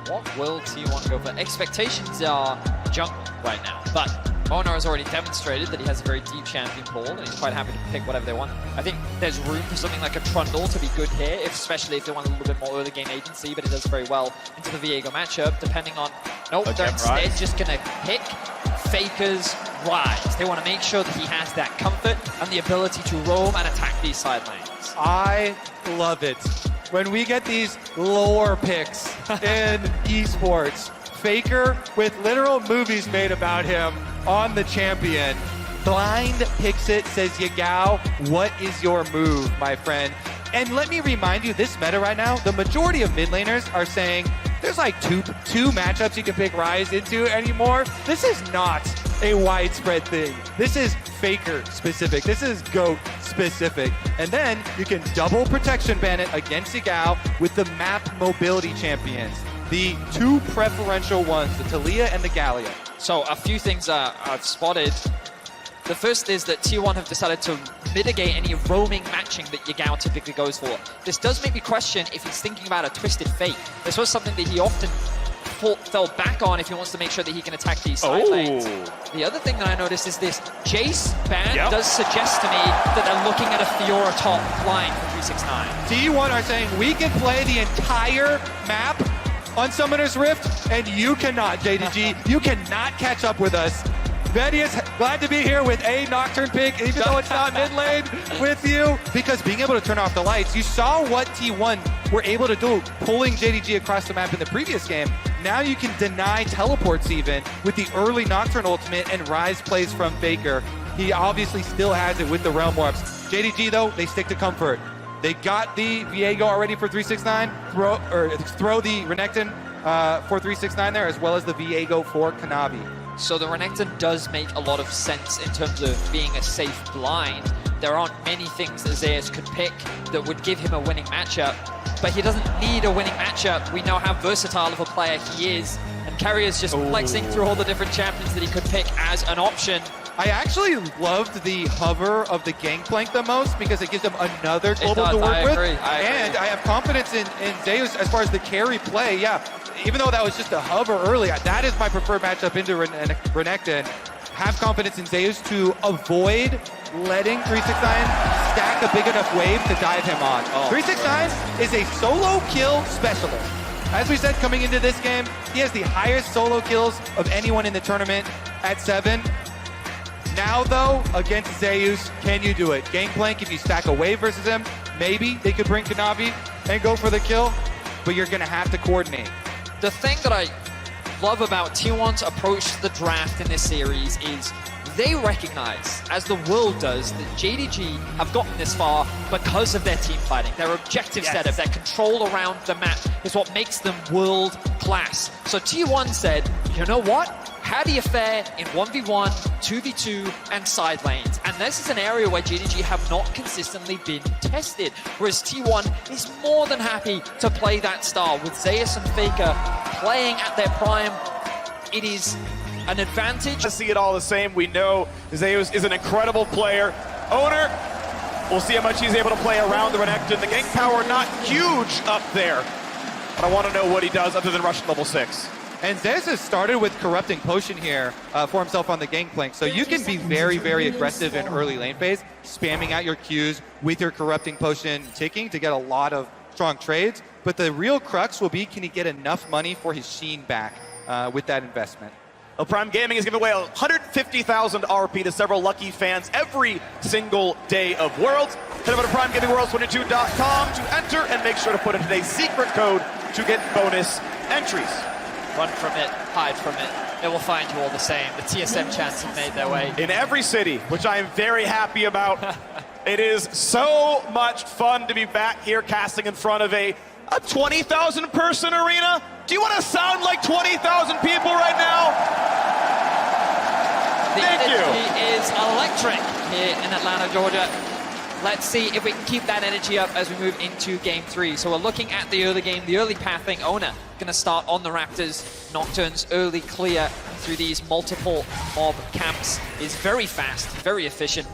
What will T1 go for? Expectations are jungle right now, but Onar has already demonstrated that he has a very deep champion pool, and he's quite happy to pick whatever they want. I think there's room for something like a Trundle to be good here, especially if they want a little bit more early game agency, but it does very well into the Viego matchup, depending on... Nope, they're instead just going to pick Faker's Rise. They want to make sure that he has that comfort and the ability to roam and attack these side lanes. I love it. When we get these lore picks in esports, Faker with literal movies made about him on the champion. Blind picks it, says Yagao, what is your move, my friend? And let me remind you, this meta right now, the majority of mid laners are saying there's like two matchups you can pick Ryze into anymore. This is not a widespread thing. This is Faker specific. This is GOAT specific. And then you can double protection ban it against Yagao with the map mobility champions. The two preferential ones, the Taliyah and the Gallia. So a few things I've spotted. The first is that T1 have decided to mitigate any roaming matching that Yagao typically goes for. This does make me question if he's thinking about a Twisted Fate. This was something that he often fell back on if he wants to make sure that he can attack these side lanes. The other thing that I noticed is this Jace ban does suggest to me that they're looking at a Fiora top line for 369. T1 are saying we can play the entire map on Summoner's Rift, and you cannot, JDG. You cannot catch up with us. Betty is glad to be here with a Nocturne pick, even though it's not mid lane with you. Because being able to turn off the lights, you saw what T1 were able to do, pulling JDG across the map in the previous game. Now you can deny teleports even with the early Nocturne ultimate and Ryze plays from Faker. He obviously still has it with the Realm Warps. JDG though, they stick to comfort. They got the Viego already for 369, throw the Renekton for 369 there, as well as the Viego for Kanavi. So the Renekton does make a lot of sense in terms of being a safe blind. There aren't many things that Zeus could pick that would give him a winning matchup, but he doesn't need a winning matchup. We know how versatile of a player he is, and Carrier's just flexing through all the different champions that he could pick as an option. I actually loved the hover of the Gangplank the most because it gives him another global to work I with. agree. And I have confidence in Zeus as far as the carry play. Yeah, even though that was just a hover early, that is my preferred matchup into Renekton. Have confidence in Zeus to avoid letting 369 stack a big enough wave to dive him on. 369 is a solo kill specialist. As we said, coming into this game, he has the highest solo kills of anyone in the tournament at 7. Now, though, against Zeus, can you do it? Gangplank, if you stack a wave versus him, maybe they could bring Kanavi and go for the kill, but you're going to have to coordinate. The thing that I love about T1's approach to the draft in this series is they recognize, as the world does, that JDG have gotten this far because of their team fighting. Their objective setup, their control around the map is what makes them world class. So T1 said, you know what? How do you fare in 1v1, 2v2, and side lanes? And this is an area where JDG have not consistently been tested, whereas T1 is more than happy to play that style. With Zeus and Faker playing at their prime, it is an advantage. To see it all the same, we know Zeus is an incredible player. Owner, we'll see how much he's able to play around the Renekton. The gank power not huge up there, but I want to know what he does other than rush level 6. And Zeus has started with Corrupting Potion here for himself on the Gangplank, so you can be very, very aggressive in early lane phase, spamming out your Qs with your Corrupting Potion ticking to get a lot of strong trades. But the real crux will be, can he get enough money for his Sheen back with that investment? Well, Prime Gaming is giving away 150,000 RP to several lucky fans every single day of Worlds. Head over to PrimeGamingWorlds22.com to enter and make sure to put in today's secret code to get bonus entries. Run from it, hide from it. It will find you all the same. The TSM chants have made their way. In every city, which I am very happy about. It is so much fun to be back here casting in front of a 20,000 person arena. Do you want to sound like 20,000 people right now? The Thank you. energy is electric here in Atlanta, Georgia. Let's see if we can keep that energy up as we move into Game 3. So we're looking at the early game, the early pathing. Ona going to start on the Raptors. Nocturne's early clear through these multiple mob camps is very fast, very efficient,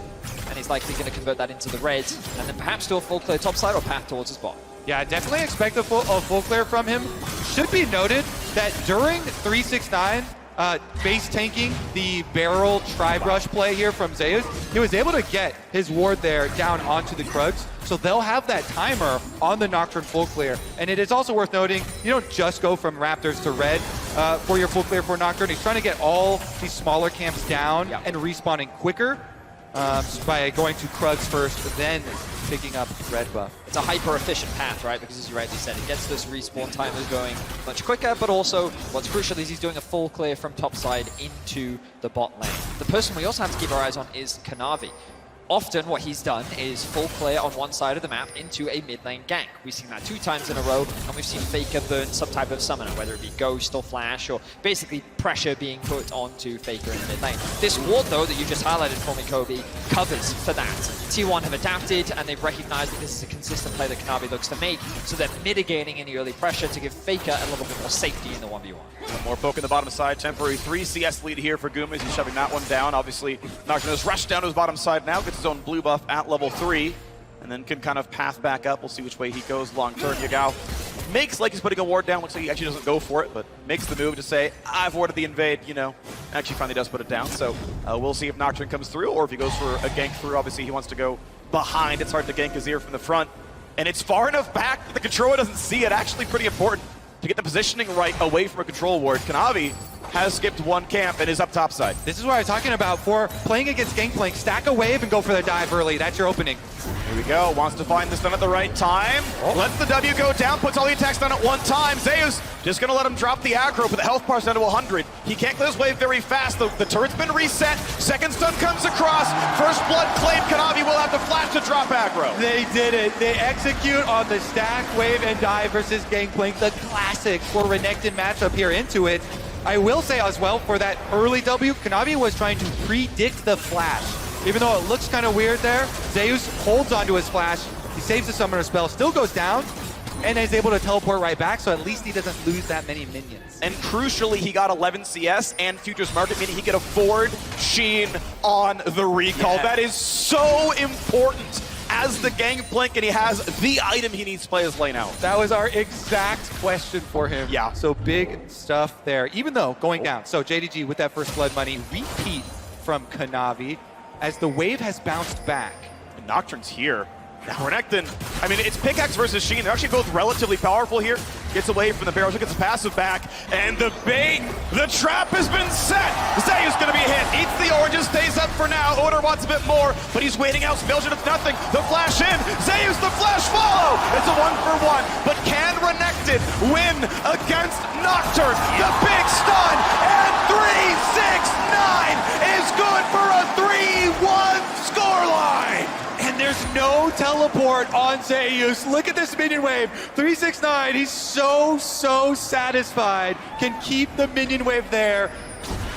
and he's likely going to convert that into the red, and then perhaps do a full clear topside or path towards his bot. Yeah, definitely expect a full clear from him. Should be noted, that during 369, base tanking the barrel tri-brush play here from Zeus, he was able to get his ward there down onto the Krugs. So they'll have that timer on the Nocturne full clear. And it is also worth noting, you don't just go from Raptors to red for your full clear for Nocturne. He's trying to get all these smaller camps down and respawning quicker by going to Krugs first, then picking up red buff. It's a hyper-efficient path, right? Because as you rightly said, it gets those respawn timers going much quicker, but also what's crucial is he's doing a full clear from topside into the bot lane. The person we also have to keep our eyes on is Kanavi. Often what he's done is full clear on one side of the map into a mid lane gank. We've seen that 2 times in a row, and we've seen Faker burn some type of summoner, whether it be Ghost or Flash, or basically pressure being put onto Faker in the mid lane. This ward, though, that you just highlighted for me, Kobe, covers for that. T1 have adapted, and they've recognized that this is a consistent play that Kanavi looks to make, so they're mitigating any early pressure to give Faker a little bit more safety in the 1v1. More poke in the bottom side, temporary 3 CS lead here for Guma as he's shoving that one down. Obviously, Nocturne has rushed down to his bottom side now, gets his own blue buff at level 3, and then can kind of path back up. We'll see which way he goes long term. Yagao makes like he's putting a ward down, looks like he actually doesn't go for it, but makes the move to say, I've warded the invade, you know. Actually finally does put it down, so we'll see if Nocturne comes through, or if he goes for a gank through. Obviously, he wants to go behind. It's hard to gank Azir from the front, and it's far enough back that the controller doesn't see it. Actually pretty important to get the positioning right away from a control ward. Kanavi has skipped one camp and is up topside. This is what I was talking about for playing against Gangplank. Stack a wave and go for the dive early. That's your opening. Here we go. Wants to find this done at the right time. Lets the W go down, puts all the attacks down at one time. Zeus just going to let him drop the aggro, but the health bar's down to 100. He can't clear his wave very fast. The turret's been reset. Second stun comes across. First blood claim. Kanavi will have to flash to drop aggro. They did it. They execute on the stack, wave, and dive versus Gangplank. The classic for Renekton matchup here into it. I will say as well, for that early W, Kanavi was trying to predict the flash. Even though it looks kind of weird there, Zeus holds onto his flash, he saves the summoner spell, still goes down, and is able to teleport right back, so at least he doesn't lose that many minions. And crucially, he got 11 CS and Futures Market, meaning he could afford Sheen on the recall. Yeah. That is so important as the Gangplank, and he has the item he needs to play his lane out. That was our exact question for him. Yeah. So big stuff there, even though going down. So JDG with that first blood money, repeat from Kanavi as the wave has bounced back. And Nocturne's here. Now Renekton, I mean, it's pickaxe versus Sheen. They're actually both relatively powerful here. Gets away from the barrels, gets the passive back, and the bait, the trap has been set. Zeus gonna be hit, eats the oranges, stays up for now. Oder wants a bit more, but he's waiting out. Belgian, it's nothing. The flash in, Zeus, the flash follow. It's a 1-for-1, but can Renekton win against Nocturne? The big stun, and 369 is good for a 3-1 scoreline. And there's no teleport on Zeus. Look at this minion wave. 369, he's so satisfied. Can keep the minion wave there.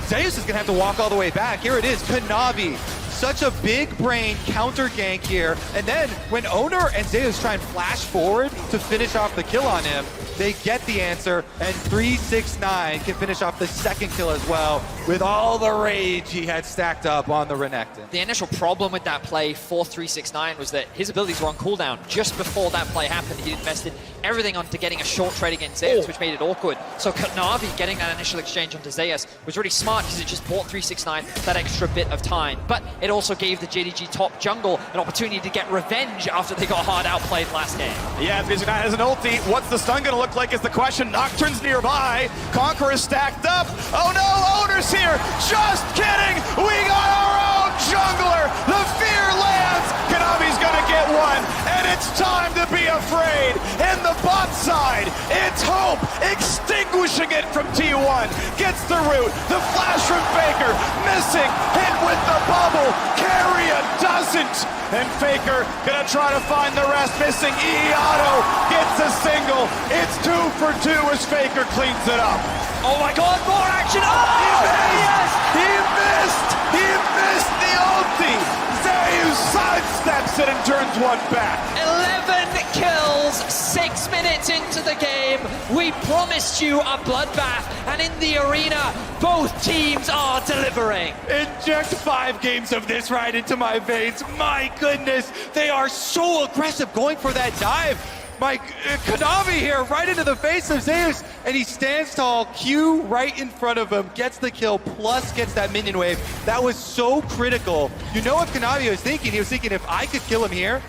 Zeus is gonna have to walk all the way back. Here it is, Kanavi. Such a big brain counter gank here. And then when Owner and Zeus try and flash forward to finish off the kill on him, they get the answer, and 369 can finish off the second kill as well with all the rage he had stacked up on the Renekton. The initial problem with that play for 369 was that his abilities were on cooldown. Just before that play happened, he invested everything onto getting a short trade against Zeus, which made it awkward. So Kanavi getting that initial exchange onto Zeus was really smart because it just bought 369 that extra bit of time. But it also gave the JDG top jungle an opportunity to get revenge after they got hard outplayed last game. Yeah, 369 has an ulti. What's the stun gonna look like is the question. Nocturne's nearby. Conqueror stacked up. Oh no, Owner's here. Just kidding. We got our own jungler. The fear lands. Kanavi's gonna get one, and it's time to be afraid. In the bot side, it's Hope extinguishing it from T1. Gets the root. The flash from Faker. Missing. Hit with the bubble. Carrier doesn't. And Faker gonna try to find the rest. Missing. Iato gets a single. It's 2 for 2 as Faker cleans it up. Oh my god, more action! Oh, yes! He missed the ulti. Zeus sidesteps it and turns one back. 11 kills, 6 minutes into the game. We promised you a bloodbath, and in the arena, both teams are delivering. Inject 5 games of this right into my veins. My goodness, they are so aggressive going for that dive. Konami here right into the face of Zeus, and he stands tall, Q right in front of him, gets the kill, plus gets that minion wave. That was so critical. You know what Konami was thinking? He was thinking, if I could kill him here,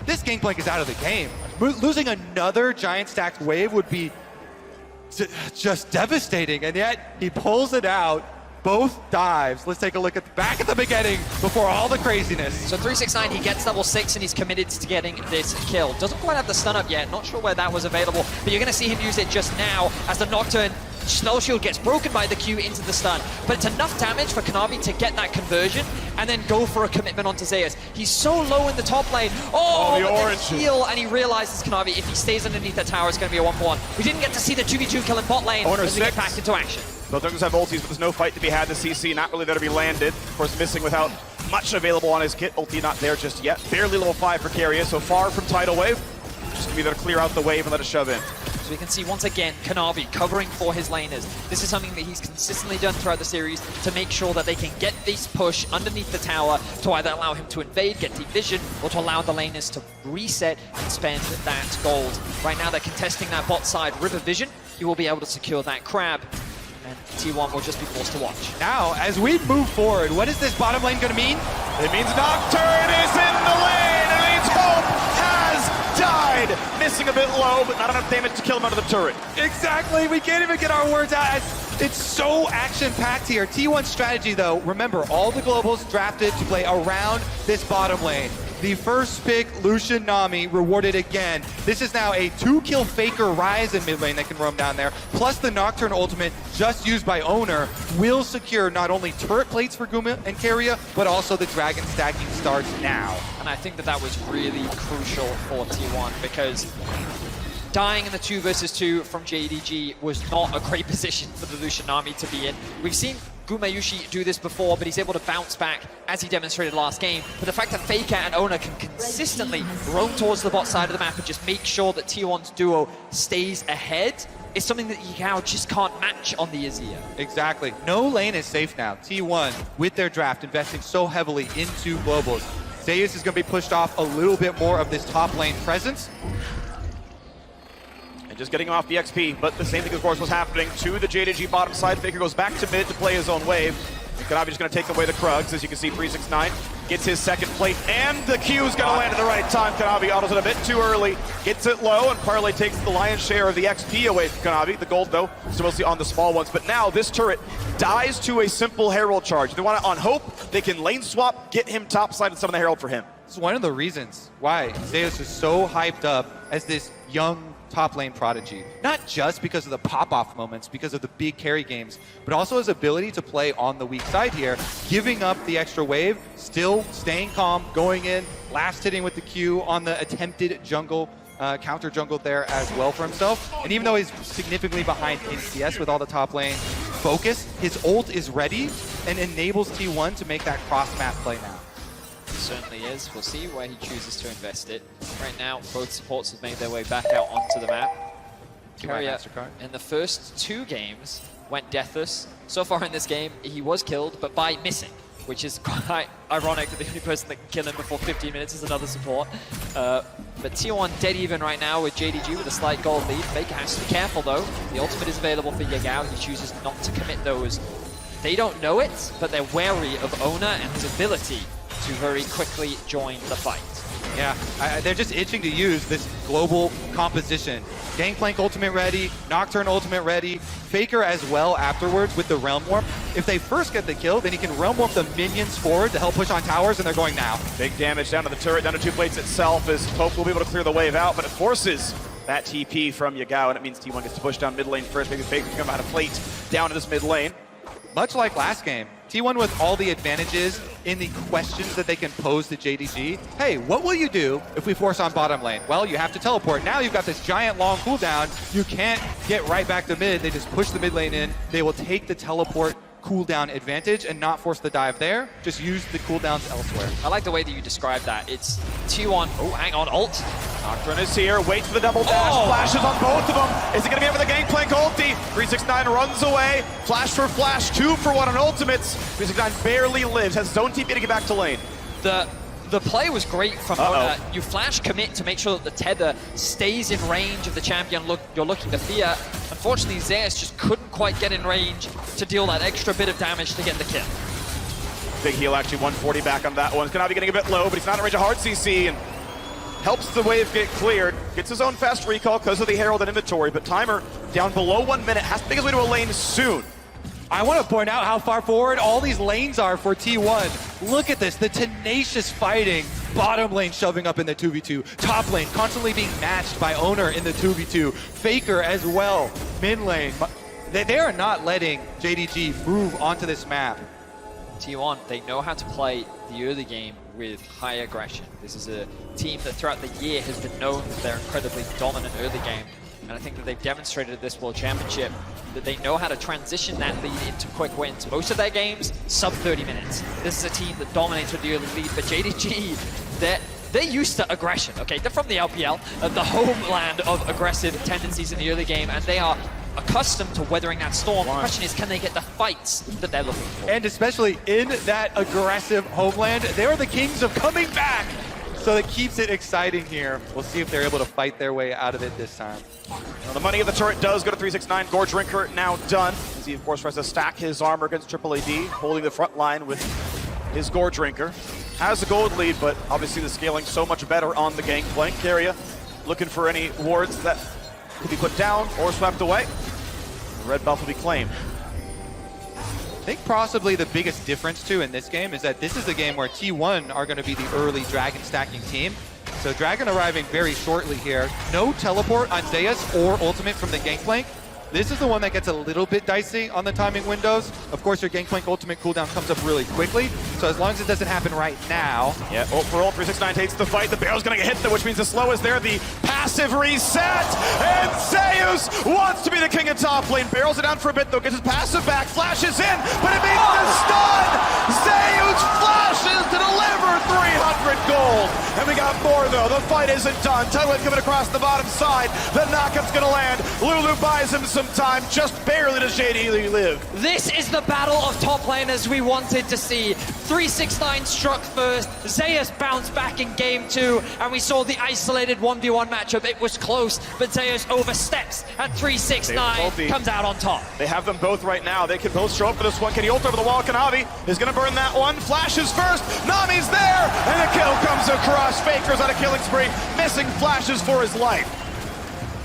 this Gangplank is out of the game. Losing another giant stacked wave would be just devastating, and yet he pulls it out. Both dives. Let's take a look at back at the beginning before all the craziness. So 369, he gets level 6 and he's committed to getting this kill. Doesn't quite have the stun up yet, not sure where that was available, but you're gonna see him use it just now as the Nocturne Spell Shield gets broken by the Q into the stun. But it's enough damage for Konami to get that conversion and then go for a commitment onto Zeus. He's so low in the top lane. Oh, the but then orange heal, and he realizes Konami, if he stays underneath that tower, it's gonna be a 1-for-1. We didn't get to see the 2v2 kill in bot lane as we get back into action. Both Jungles have ultis, but there's no fight to be had. The CC not really there to be landed. Of course, missing without much available on his kit. Ulti not there just yet. Barely level 5 for Keria, so far from Tidal Wave. Just gonna be there to clear out the wave and let it shove in. So we can see once again Konami covering for his laners. This is something that he's consistently done throughout the series to make sure that they can get this push underneath the tower to either allow him to invade, get deep vision, or to allow the laners to reset and spend that gold. Right now they're contesting that bot side River Vision. He will be able to secure that crab, and T1 will just be forced to watch. Now, as we move forward, what is this bottom lane going to mean? It means Nocturne is in the lane, and it means Hope has died. Missing a bit low, but not enough damage to kill him out of the turret. Exactly, we can't even get our words out. It's so action-packed here. T1's strategy, though, remember, all the globals drafted to play around this bottom lane. The first pick, Lucian Nami, rewarded again. This is now a 2-kill Faker Ryze in mid lane that can roam down there, plus the Nocturne ultimate just used by Owner will secure not only turret plates for Guma and Keria, but also the dragon stacking starts now. And I think that that was really crucial for T1 because dying in the 2 versus 2 from JDG was not a great position for the Lucian Nami to be in. We've seen Gumayushi do this before, but he's able to bounce back as he demonstrated last game. But the fact that Faker and Owner can consistently roam towards the bot side of the map and just make sure that T1's duo stays ahead is something that Yagao just can't match on the Azir. Exactly. No lane is safe now. T1, with their draft, investing so heavily into globals. Zeus is going to be pushed off a little bit more of this top lane presence. And just getting him off the XP, but the same thing, of course, was happening to the JDG bottom side. Faker goes back to mid to play his own wave. And Konami just going to take away the Krugs. As you can see, 369 gets his second plate, and the Q's going to land at the right time. Konami autos it a bit too early, gets it low, and Parlay takes the lion's share of the XP away from Konami. The gold, though, still mostly on the small ones. But now this turret dies to a simple Herald charge. If they want it on Hope, they can lane swap, get him topside and summon the Herald for him. This is one of the reasons why Zeus is so hyped up as this young top lane prodigy. Not just because of the pop-off moments, because of the big carry games, but also his ability to play on the weak side here, giving up the extra wave, still staying calm, going in, last hitting with the Q on the attempted jungle, counter jungle there as well for himself. And even though he's significantly behind in CS with all the top lane focus, his ult is ready and enables T1 to make that cross-map play now. Certainly is. We'll see where he chooses to invest it. Right now, both supports have made their way back out onto the map. Keria, in the first 2 games, went deathless. So far in this game, he was killed, but by missing, which is quite ironic that the only person that can kill him before 15 minutes is another support. But T1 dead even right now with JDG with a slight gold lead. Faker has to be careful, though. The ultimate is available for Yagao. He chooses not to commit those. They don't know it, but they're wary of Owner and his ability to very quickly join the fight. Yeah, they're just itching to use this global composition. Gangplank ultimate ready, Nocturne ultimate ready, Faker as well afterwards with the Realm Warp. If they first get the kill, then he can Realm Warp the minions forward to help push on towers, and they're going now. Big Damage down to the turret, down to 2 plates itself, as Hope will be able to clear the wave out, but it forces that TP from Yagao, and it means T1 gets to push down mid lane first. Maybe Faker can come out of plate down to this mid lane. Much like last game, T1 with all the advantages in the questions that they can pose to JDG. Hey, what will you do if we force on bottom lane? Well, you have to teleport. Now you've got this giant long cooldown. You can't get right back to mid. They just push the mid lane in. They will take the teleport cooldown advantage and not force the dive there. Just use the cooldowns elsewhere. I like the way that you described that. It's T1, oh, hang on, ult. Nocturne is here, waits for the double dash, flashes on both of them. Is it gonna be up for the Gangplank ulti? 369 runs away, flash for flash, 2 for 1 on ultimates. 369 barely lives, has zone TP to get back to lane. The The play was great from Mona. You flash commit to make sure that the tether stays in range of the champion you're looking to fear. Unfortunately, Zeus just couldn't quite get in range to deal that extra bit of damage to get the kill. Big heal, actually, 140 back on that one. Kanavi getting a bit low, but he's not in range of hard CC, and helps the wave get cleared. Gets his own fast recall because of the Herald and inventory, but timer down below 1 minute. Has to make his way to a lane soon. I want to point out how far forward all these lanes are for T1. Look at this, the tenacious fighting. Bottom lane shoving up in the 2v2. Top lane constantly being matched by Owner in the 2v2. Faker as well. Mid lane. They are not letting JDG move onto this map. T1, they know how to play the early game with high aggression. This is a team that throughout the year has been known for their incredibly dominant early game. And I think that they've demonstrated at this World Championship that they know how to transition that lead into quick wins. Most of their games, sub 30 minutes. This is a team that dominates with the early lead, but JDG, they're used to aggression, okay? They're from the LPL, the homeland of aggressive tendencies in the early game, and they are accustomed to weathering that storm. The question is, can they get the fights that they're looking for? And especially in that aggressive homeland, they are the kings of coming back. So it keeps it exciting here. We'll see if they're able to fight their way out of it this time. Well, the money of the turret does go to 369. Gorge Drinker now done. As he, of course, tries to stack his armor against Triple AD, holding the front line with his Gorge Drinker. Has a gold lead, but obviously the scaling so much better on the gangplank area. Looking for any wards that could be put down or swept away. The red buff will be claimed. I think possibly the biggest difference too in this game is that this is a game where T1 are going to be the early Dragon stacking team. So Dragon arriving very shortly here. No teleport on Zeus or ultimate from the Gangplank. This is the one that gets a little bit dicey on the timing windows. Of course, your Gangplank ultimate cooldown comes up really quickly. So as long as it doesn't happen right now. Yeah, ult for ult, 369 takes the fight. The Barrel's gonna get hit though, which means the slow is there. The passive reset, and Zeus wants to be the king of top lane. Barrels it down for a bit though, gets his passive back, flashes in, but it means the stun! Zeus flashes to deliver 300 gold. And we got more though, the fight isn't done. Tunneling coming across the bottom side. The knockup's gonna land. Lulu buys him some time, just barely does JD live. This is the battle of top laners we wanted to see. 369 struck first, Zeus bounced back in game 2, and we saw the isolated 1v1 matchup. It was close, but Zeus oversteps, and 369 comes out on top. They have them both right now. They can both show up for this one. Can he ult over the wall? Kanavi is gonna burn that one. Flashes first, Nami's there, and the kill comes across. Faker's on a killing spree, missing flashes for his life.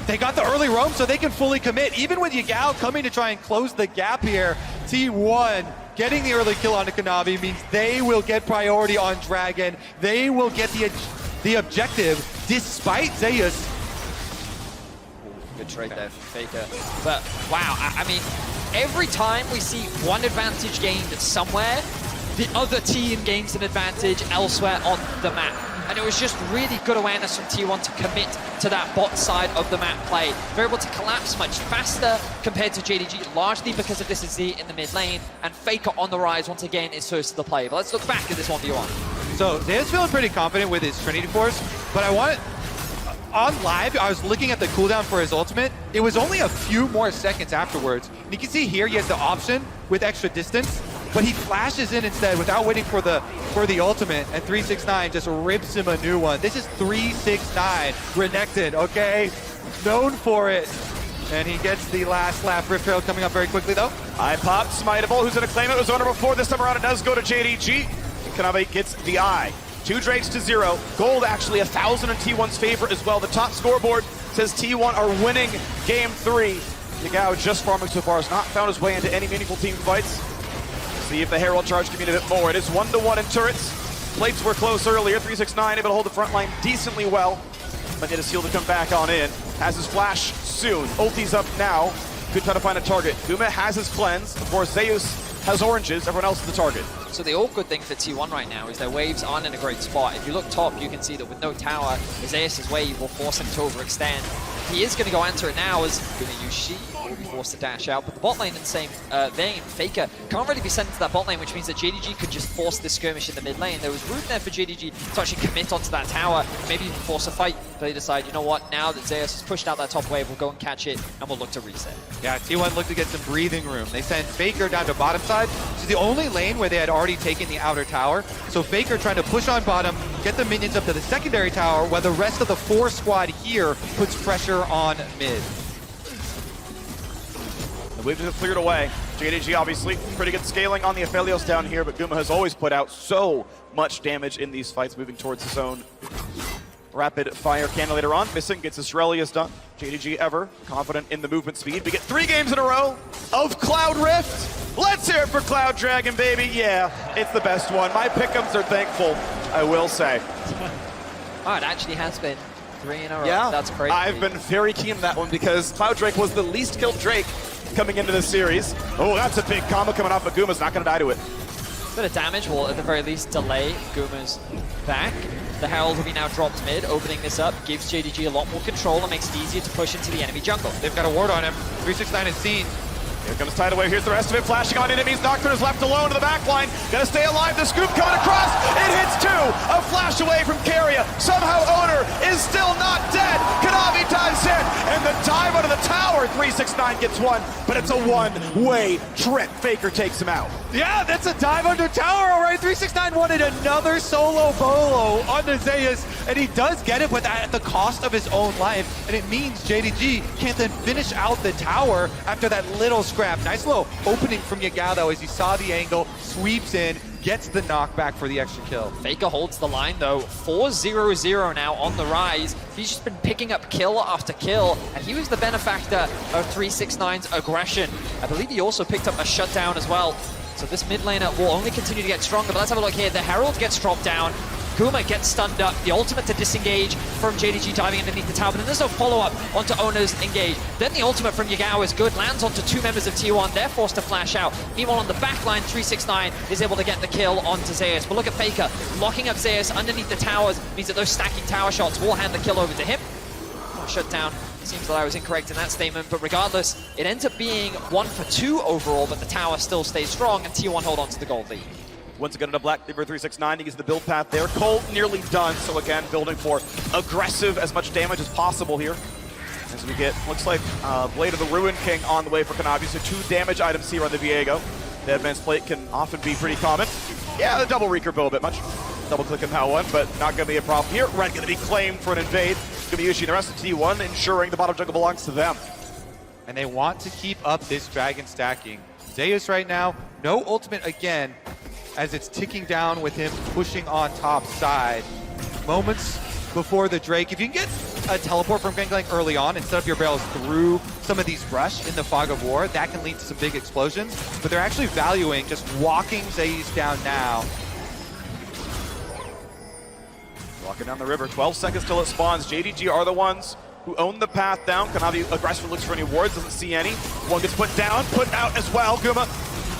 They got the early roam so they can fully commit. Even with Yagao coming to try and close the gap here, T1 getting the early kill onto Kanavi means they will get priority on Dragon. They will get the objective despite Zeus. Good trade there for Faker. But wow, I mean, every time we see one advantage gained somewhere, the other team gains an advantage elsewhere on the map. And it was just really good awareness from T1 to commit to that bot side of the map play. They're able to collapse much faster compared to JDG, largely because of this Z in the mid lane, and Faker on the rise once again is first to the play. But let's look back at this 1v1. So Zeus feeling pretty confident with his Trinity Force, but I want on live, I was looking at the cooldown for his ultimate. It was only a few more seconds afterwards. And you can see here he has the option with extra distance, but he flashes in instead without waiting for the ultimate, and 369 just rips him a new one. This is 369 Renekton, okay? Known for it. And he gets the last lap. Rift Herald coming up very quickly though. I popped Smiteable, who's gonna claim it. Was owner before. This time around it does go to JDG. And Kanavi gets the eye. 2 Drakes to 0. Gold actually 1,000 in T1's favor as well. The top scoreboard says T1 are winning game 3. Yagao just farming so far has not found his way into any meaningful team fights. See if the Herald charge can mean a bit more. It is 1-1 in turrets. Plates were close earlier. 369 able to hold the front line decently well. But it is heal to come back on in. Has his flash soon. Ulti's up now. Good time to find a target. Guma has his cleanse. Of course, Zeus has oranges. Everyone else is the target. So the all good thing for T1 right now is their waves aren't in a great spot. If you look top, you can see that with no tower, Zeus' wave will force him to overextend. He is going to go answer it now as going to use She. will be forced to dash out. But the bot lane in the same vein, Faker can't really be sent into that bot lane, which means that JDG could just force this skirmish in the mid lane. There was room there for JDG to actually commit onto that tower, and maybe even force a fight. But they decide, you know what, now that Zeus has pushed out that top wave, we'll go and catch it, and we'll look to reset. Yeah, T1 looked to get some breathing room. They sent Faker down to bottom side. This is the only lane where they had already taken the outer tower. So Faker trying to push on bottom, get the minions up to the secondary tower, while the rest of the 4 squad here puts pressure on mid. The waves have cleared away. JDG obviously pretty good scaling on the Aphelios down here, but Guma has always put out so much damage in these fights, moving towards his own rapid fire cannon later on. Missing gets his Shurelius done. JDG ever confident in the movement speed. We get 3 games in a row of Cloud Rift. Let's hear it for Cloud Dragon, baby. Yeah, it's the best one. My pick'ems are thankful, I will say. Oh, it actually has been 3 in a row. Yeah, that's crazy. I've been very keen on that one because Cloud Drake was the least killed Drake coming into this series. Oh, that's a big combo coming off, but Guma's not going to die to it. Bit of damage will, at the very least, delay Guma's back. The Herald will be now dropped mid, opening this up, gives JDG a lot more control and makes it easier to push into the enemy jungle. They've got a ward on him. 369 is seen. Here comes Tideway. Here's the rest of it. Flashing on enemies. Nocturne is left alone in the back line. Gotta stay alive. The scoop coming across. It hits 2. A flash away from Keria. Somehow Owner is still not dead. Kanavi dives in. And the dive out of the tower. 369 gets 1. But it's a one-way trip. Faker takes him out. Yeah, that's a dive under tower, all right. 369 wanted another solo bolo onto Zeus, and he does get it, but at the cost of his own life. And it means JDG can't then finish out the tower after that little scrap. Nice little opening from Yagao, though, as he saw the angle, sweeps in, gets the knockback for the extra kill. Faker holds the line, though. 4-0-0 now on the rise. He's just been picking up kill after kill, and he was the benefactor of 369's aggression. I believe he also picked up a shutdown as well. So this mid laner will only continue to get stronger, but let's have a look here. The Herald gets dropped down. Guma gets stunned up. The ultimate to disengage from JDG diving underneath the tower, but then there's no follow-up onto Owner's engage. Then the ultimate from Yagao is good, lands onto 2 members of T1. They're forced to flash out. Meanwhile, on the back line, 369 is able to get the kill onto Zeus. But look at Faker, locking up Zeus underneath the towers, means that those stacking tower shots will hand the kill over to him. Shut down. Seems that I was incorrect in that statement, but regardless, it ends up being 1 for 2 overall, but the tower still stays strong, and T1 hold on to the gold lead. Once again, into Black Cleaver 369, he gets the build path there. Cold nearly done, so again, building for aggressive, as much damage as possible here. As we get, looks like Blade of the Ruin King on the way for Kanavi, so 2 damage items here on the Viego. The advanced plate can often be pretty common. Yeah, the double Reeker bill a bit much. Double click on that one, but not going to be a problem here. Red going to be claimed for an invade. Gumayushi and the rest of T1 ensuring the bottom jungle belongs to them. And they want to keep up this dragon stacking. Zeus right now, no ultimate again, as it's ticking down with him pushing on top side. Moments before the Drake. If you can get a teleport from Gangplank early on and set up your barrels through some of these brush in the fog of war, that can lead to some big explosions. But they're actually valuing just walking Zeus down now. Walking down the river, 12 seconds till it spawns. JDG are the ones who own the path down. Kanavi aggressively looks for any wards, doesn't see any. One gets put down, put out as well. Guma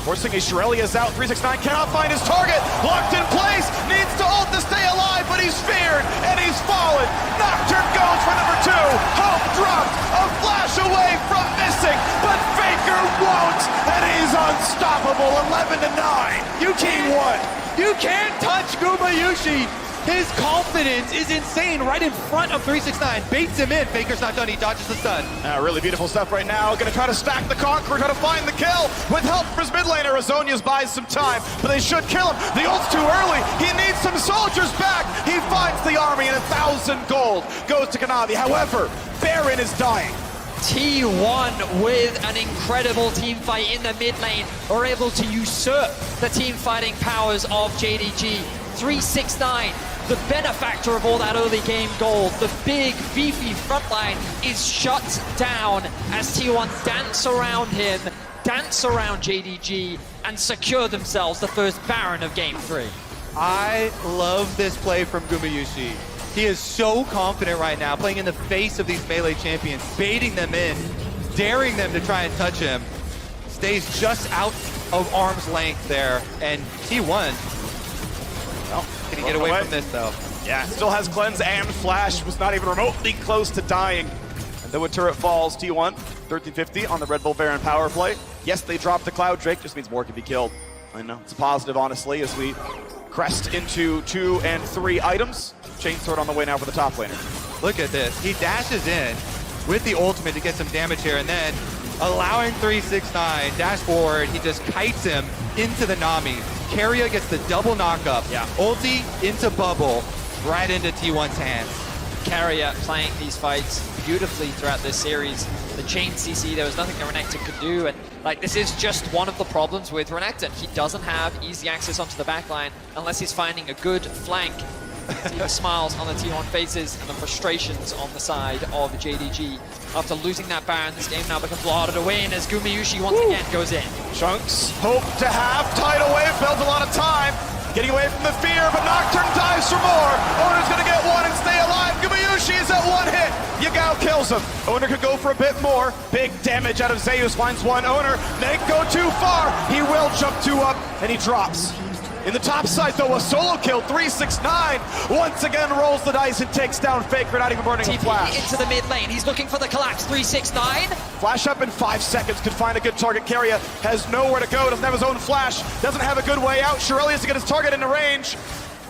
forcing a Shurelius out. 369 cannot find his target. Locked in place, needs to ult to stay alive, but he's feared and he's fallen. Nocturne goes for number 2. Hope dropped, a flash away from missing, but Faker won't, and he's unstoppable. 11-9. You can't touch Gumayushi. His confidence is insane right in front of 369. Baits him in. Faker's not done. He dodges the stun. Really beautiful stuff right now. Gonna try to stack the Conqueror, try to find the kill. With help from his mid laner, Azonius buys some time, but they should kill him. The ult's too early. He needs some soldiers back. He finds the army, and 1,000 gold goes to Kanavi. However, Baron is dying. T1 with an incredible team fight in the mid lane are able to usurp the team fighting powers of JDG. 369, the benefactor of all that early game gold, the big beefy frontline is shut down as T1 dance around him, dance around JDG, and secure themselves the first Baron of game 3. I love this play from Gumayushi. He is so confident right now, playing in the face of these melee champions, baiting them in, daring them to try and touch him. Stays just out of arm's length there, and T1, well, can he get away from this though? Yeah, still has cleanse and flash, was not even remotely close to dying. And though a turret falls, T1, 1350 on the Red Bull Baron power play. Yes, they dropped the Cloud Drake, just means more can be killed. I know, it's a positive, honestly, as we crest into 2 and 3 items. Chainsword on the way now for the top laner. Look at this. He dashes in with the ultimate to get some damage here, and then allowing 369 dash forward. He just kites him into the Nami. Keria gets the double knockup. Yeah. Ulti into bubble, right into T1's hands. Keria playing these fights beautifully throughout this series. The chain CC, there was nothing that Renekton could do, and like this is just one of the problems with Renekton. He doesn't have easy access onto the backline unless he's finding a good flank. See the smiles on the T1 faces and the frustrations on the side of JDG. After losing that Baron, this game now becomes a lot of the win as Gumayusi once again goes in. Chunks hope to have tied away, builds a lot of time. Getting away from the fear, but Nocturne dives for more. Owner's gonna get one and stay alive. Gumayusi is at 1 hit. Yagao kills him. Owner could go for a bit more. Big damage out of Zeus, finds one. Owner may go too far. He will jump 2 up, and he drops. In the top side, though, a solo kill, 369. Once again rolls the dice and takes down Faker, not even burning a flash. Into the mid lane, he's looking for the collapse, 369. Flash up in 5 seconds, could find a good target. Keria has nowhere to go, doesn't have his own flash, doesn't have a good way out. Shirelli has to get his target into range.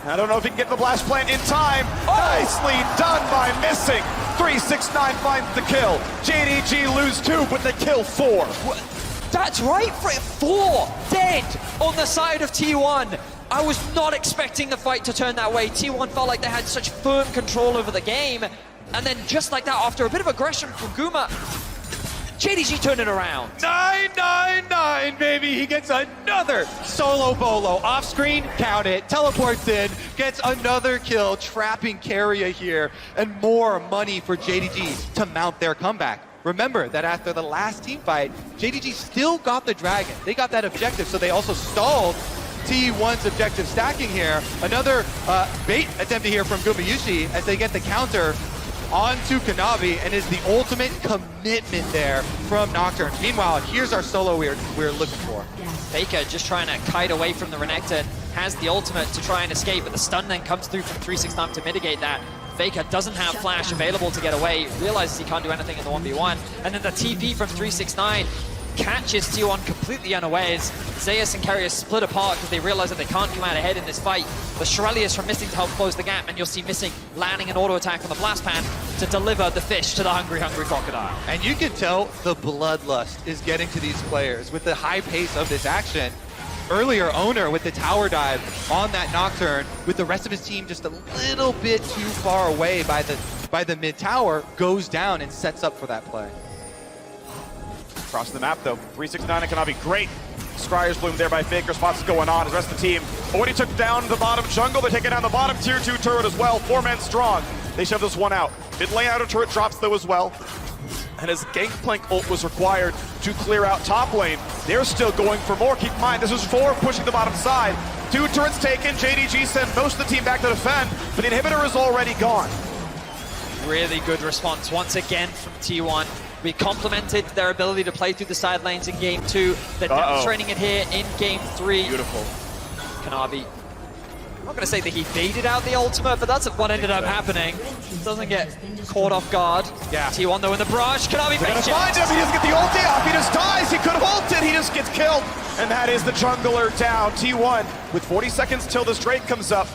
I don't know if he can get the blast plant in time. Nicely done by missing. 369 finds the kill. JDG lose 2, but they kill 4. That's right, 4 dead on the side of T1. I was not expecting the fight to turn that way. T1 felt like they had such firm control over the game. And then just like that, after a bit of aggression from Guma, JDG turned it around. 999, baby. He gets another solo bolo. Off screen, count it. Teleports in, gets another kill, trapping Keria here. And more money for JDG to mount their comeback. Remember that after the last team fight, JDG still got the dragon. They got that objective, so they also stalled T1's objective stacking here. Another bait attempted here from Gumayusi as they get the counter onto Kanavi, and is the ultimate commitment there from Nocturne. Meanwhile, here's our solo we're looking for. Faker just trying to kite away from the Renekton, has the ultimate to try and escape, but the stun then comes through from 369 to mitigate that. Faker doesn't have flash available to get away, realizes he can't do anything in the 1v1, and then the TP from 369 catches T1 completely unawares. Zeus and Keria split apart because they realize that they can't come out ahead in this fight. The Shirelli from Missing to help close the gap, and you'll see Missing landing an auto attack on the blast pan to deliver the fish to the hungry crocodile. And you can tell the bloodlust is getting to these players with the high pace of this action. Earlier, Owner with the tower dive on that Nocturne, with the rest of his team just a little bit too far away by the mid tower, goes down and sets up for that play. Across the map, though, 369 and Kanavi, great. Scryer's Bloom there by Faker, spots going on. The rest of the team already took down the bottom jungle. They're taking down the bottom tier 2 turret as well. 4 men strong. They shove this one out. Mid lane outer turret drops, though, as well. And as Gangplank ult was required to clear out top lane, they're still going for more. Keep in mind, this is 4 pushing the bottom side. 2 turrets taken. JDG sent most of the team back to defend, but the inhibitor is already gone. Really good response once again from T1. We complimented their ability to play through the side lanes in game 2. They're demonstrating it here in game 3. Beautiful. Kanavi, I'm not going to say that he baited out the ultimate, but that's what ended up happening. Doesn't get caught off guard. Yeah. T1 though in the brush. Kanavi They're gonna fakes it. find him. He doesn't get the ulti off. He just dies. He could have ulted. He just gets killed. And that is the jungler down. T1 with 40 seconds till this Drake comes up.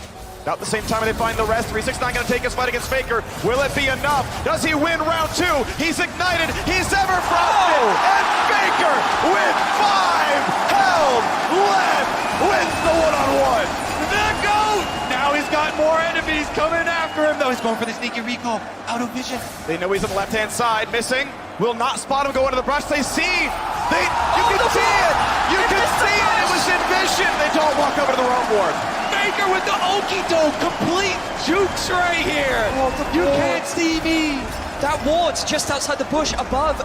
About the same time they find the rest. 369 gonna take his fight against Faker. Will it be enough? Does he win round 2? He's ignited. He's ever frosted. And Faker with 5 held left wins the one-on-one. The GOAT! Now he's got more enemies coming after him, though. He's going for the sneaky recall. Out of vision. They know he's on the left-hand side. Missing. Will not spot him go into the brush. They see. You can see it. You can see it. It was in vision. They don't walk over to the roam ward. Faker with the Okie-doke, complete jukes right here. You can't see me. That ward's just outside the bush above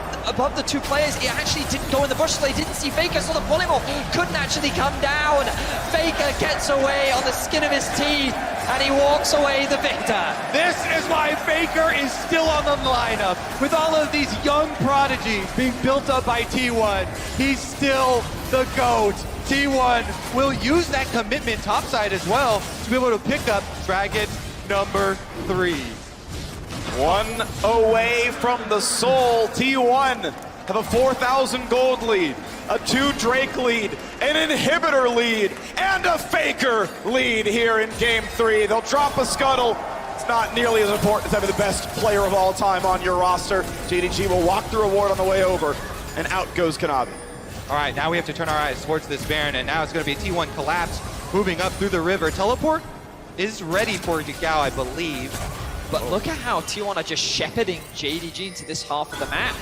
the 2 players. It actually didn't go in the bush, so they didn't see Faker, so the polymorph couldn't actually come down. Faker gets away on the skin of his teeth, and he walks away the victor. This is why Faker is still on the lineup. With all of these young prodigies being built up by T1, he's still the GOAT. T1 will use that commitment topside as well to be able to pick up Dragon number 3. One away from the soul. T1 have a 4,000 gold lead, a 2 Drake lead, an inhibitor lead, and a Faker lead here in game 3. They'll drop a scuttle. It's not nearly as important as having the best player of all time on your roster. JDG will walk the reward on the way over, and out goes Kanavi. All right, now we have to turn our eyes towards this Baron, and now it's going to be a T1 collapse, moving up through the river. Teleport is ready for Gagao, I believe. But look at how T1 are just shepherding JDG into this half of the map.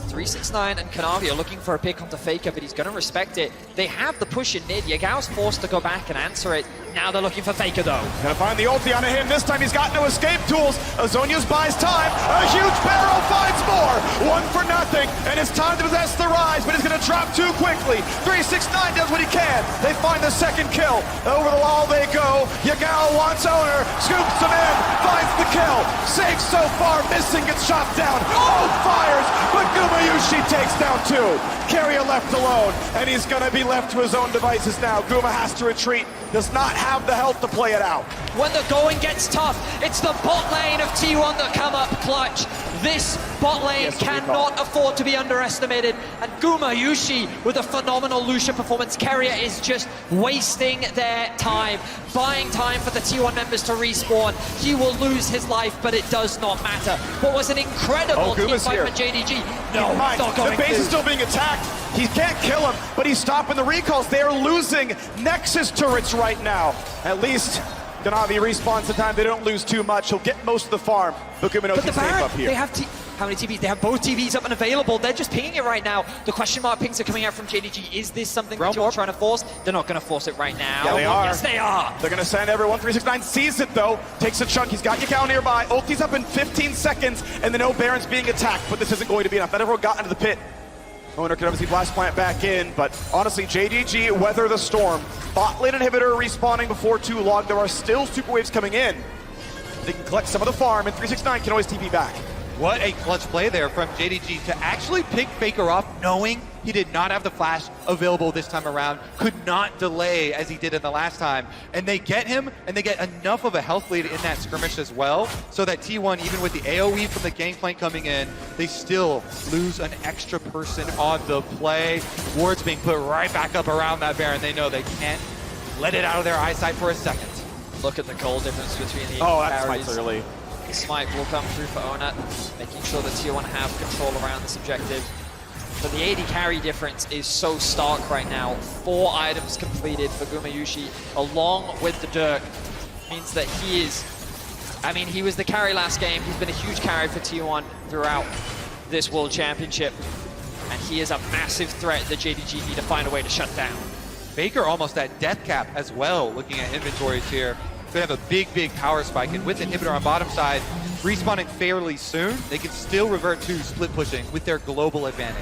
369 and Kanavi are looking for a pick onto Faker, but he's going to respect it. They have the push in mid. Yagao's forced to go back and answer it. Now they're looking for Faker, though. Gonna find the ulti onto him. This time he's got no escape tools. Azonius buys time. A huge barrel finds more. 1 for nothing, and it's time to possess the Rise, but he's gonna drop too quickly. 369 does what he can. They find the second kill. Over the wall they go. Yagao wants owner, scoops him in, finds the kill. Safe so far, missing, gets shot down. Oh, fires, but Gumayushi takes down 2. Carrier left alone, and he's gonna be left to his own devices now. Guma has to retreat. Does not have the health to play it out. When the going gets tough, it's the bot lane of T1 that come up clutch. This bot lane cannot afford to be underestimated. And Gumayushi with a phenomenal Lucia performance. Carrier is just wasting their time, buying time for the T1 members to respawn. He will lose his life, but it does not matter. What was an incredible team fight for JDG. No, not going the base is still being attacked. He can't kill him, but he's stopping the recalls. They are losing Nexus turrets right now. At least Kanavi respawns the time. They don't lose too much. He'll get most of the farm. But the Baron, up here. they have how many TVs? They have both TVs up and available. They're just pinging it right now. The question mark pings are coming out from JDG. Is this something that you're trying to force? They're not going to force it right now. Yeah, they are. Yes, they are. They're going to send everyone. 369 sees it, though. Takes a chunk. He's got Yagao nearby. Ulti's up in 15 seconds, and the no Baron's being attacked, but this isn't going to be enough. Not everyone got into the pit. Owner can obviously blast plant back in, but honestly, JDG weather the storm. Bot lane inhibitor respawning before too long. There are still super waves coming in. They can collect some of the farm, and 369 can always TP back. What a clutch play there from JDG to actually pick Faker off, knowing he did not have the flash available this time around, could not delay as he did in the last time. And they get him, and they get enough of a health lead in that skirmish as well, so that T1, even with the AoE from the gangplank coming in, they still lose an extra person on the play. Wards being put right back up around that Baron. They know they can't let it out of their eyesight for a second. Look at the goal difference between the that's carries. quite early. Smite will come through for Onat, making sure that T1 have control around this objective. But the AD carry difference is so stark right now. 4 items completed for Gumayushi, along with the Dirk. Means that he is, I mean, he was the carry last game. He's been a huge carry for T1 throughout this World Championship. And he is a massive threat that JDG need to find a way to shut down. Faker almost at death cap as well, looking at inventories here. Could have a big power spike, and with inhibitor on bottom side respawning fairly soon, they can still revert to split pushing with their global advantage.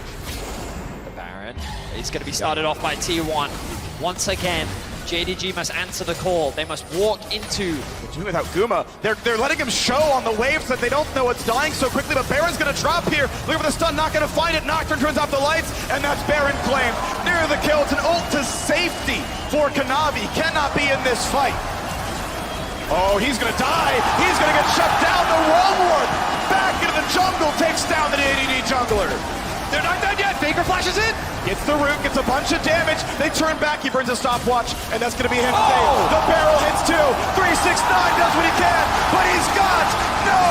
The Baron is going to be started off by T1. Once again, JDG must answer the call. They must walk into... Doing without Guma. They're letting him show on the waves that they don't know it's dying so quickly, but Baron's going to drop here. Looking for the stun, not going to find it. Nocturne turns off the lights, and that's Baron claimed. Near the kill, it's an ult to safety for Kanavi. Cannot be in this fight. Oh, he's gonna die. He's gonna get shut down. The wrong one. Back into the jungle, takes down the JDG jungler. They're not done yet. Faker flashes in. Gets the root, gets a bunch of damage. They turn back, he burns a stopwatch, and that's gonna be him today. The barrel hits too. 369 does what he can, but he's got no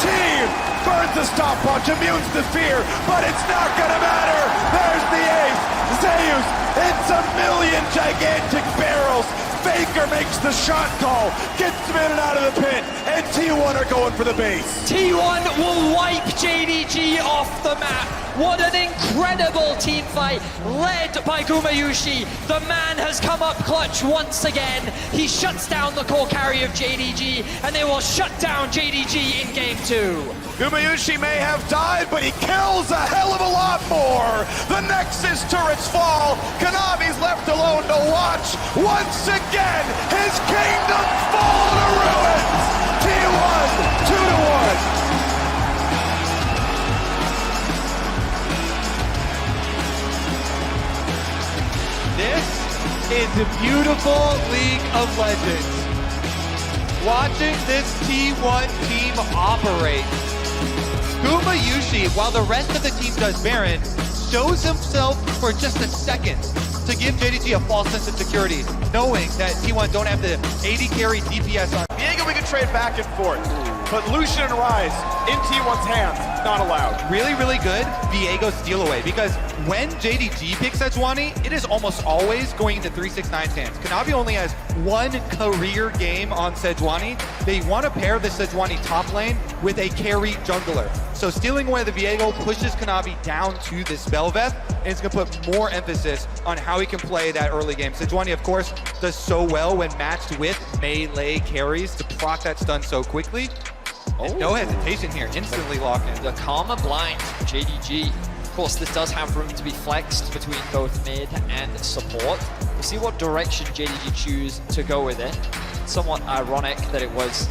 team. Burns the stopwatch, immune to the fear, but it's not gonna matter. There's the ace. Zeus, it's a million gigantic barrels. Faker makes the shot call, gets him in and out of the pit, and T1 are going for the base. T1 will wipe JDG off the map. What an incredible team fight, led by Gumayushi. The man has come up clutch once again. He shuts down the core carry of JDG, and they will shut down JDG in game 2. Gumayushi may have died, but he kills a hell of a lot more. The Nexus turrets fall. Kanavi's left alone to watch. Once again, his kingdom fall to ruins. T1, 2-1. This is the beautiful League of Legends. Watching this T1 team operate Guma Yushi, while the rest of the team does Baron, shows himself for just a second to give JDG a false sense of security, knowing that T1 don't have the 80 carry DPS on. Viego, we can trade back and forth, but Lucian and Ryze in T1's hands, not allowed. Really, really good Viego steal away, because when JDG picks Sejuani, it is almost always going into 369 stance. Kanavi only has one career game on Sejuani. They want to pair the Sejuani top lane with a carry jungler. So stealing away the Viego pushes Kanavi down to this Bel'Veth, and it's going to put more emphasis on how he can play that early game. Sejuani, of course, does so well when matched with melee carries to proc that stun so quickly. And no hesitation here, instantly lock in. The Karma blind from JDG. Of course, this does have room to be flexed between both mid and support. We'll see what direction JDG choose to go with it. Somewhat ironic that it was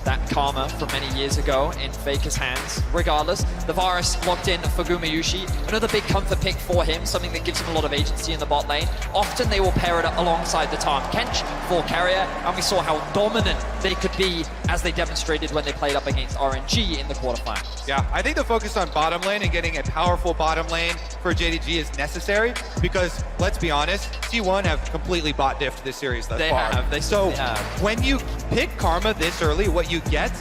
that Karma from many years ago in Faker's hands. Regardless, the Varus locked in for Guma Yushi. Another big comfort pick for him, something that gives him a lot of agency in the bot lane. Often they will pair it up alongside the Tahm Kench for carrier, and we saw how dominant they could be as they demonstrated when they played up against RNG in the quarterfinals. Yeah, I think the focus on bottom lane and getting a powerful bottom lane for JDG is necessary because, let's be honest, T1 have completely bot diffed this series thus far. They have. When you pick Karma this early, what you get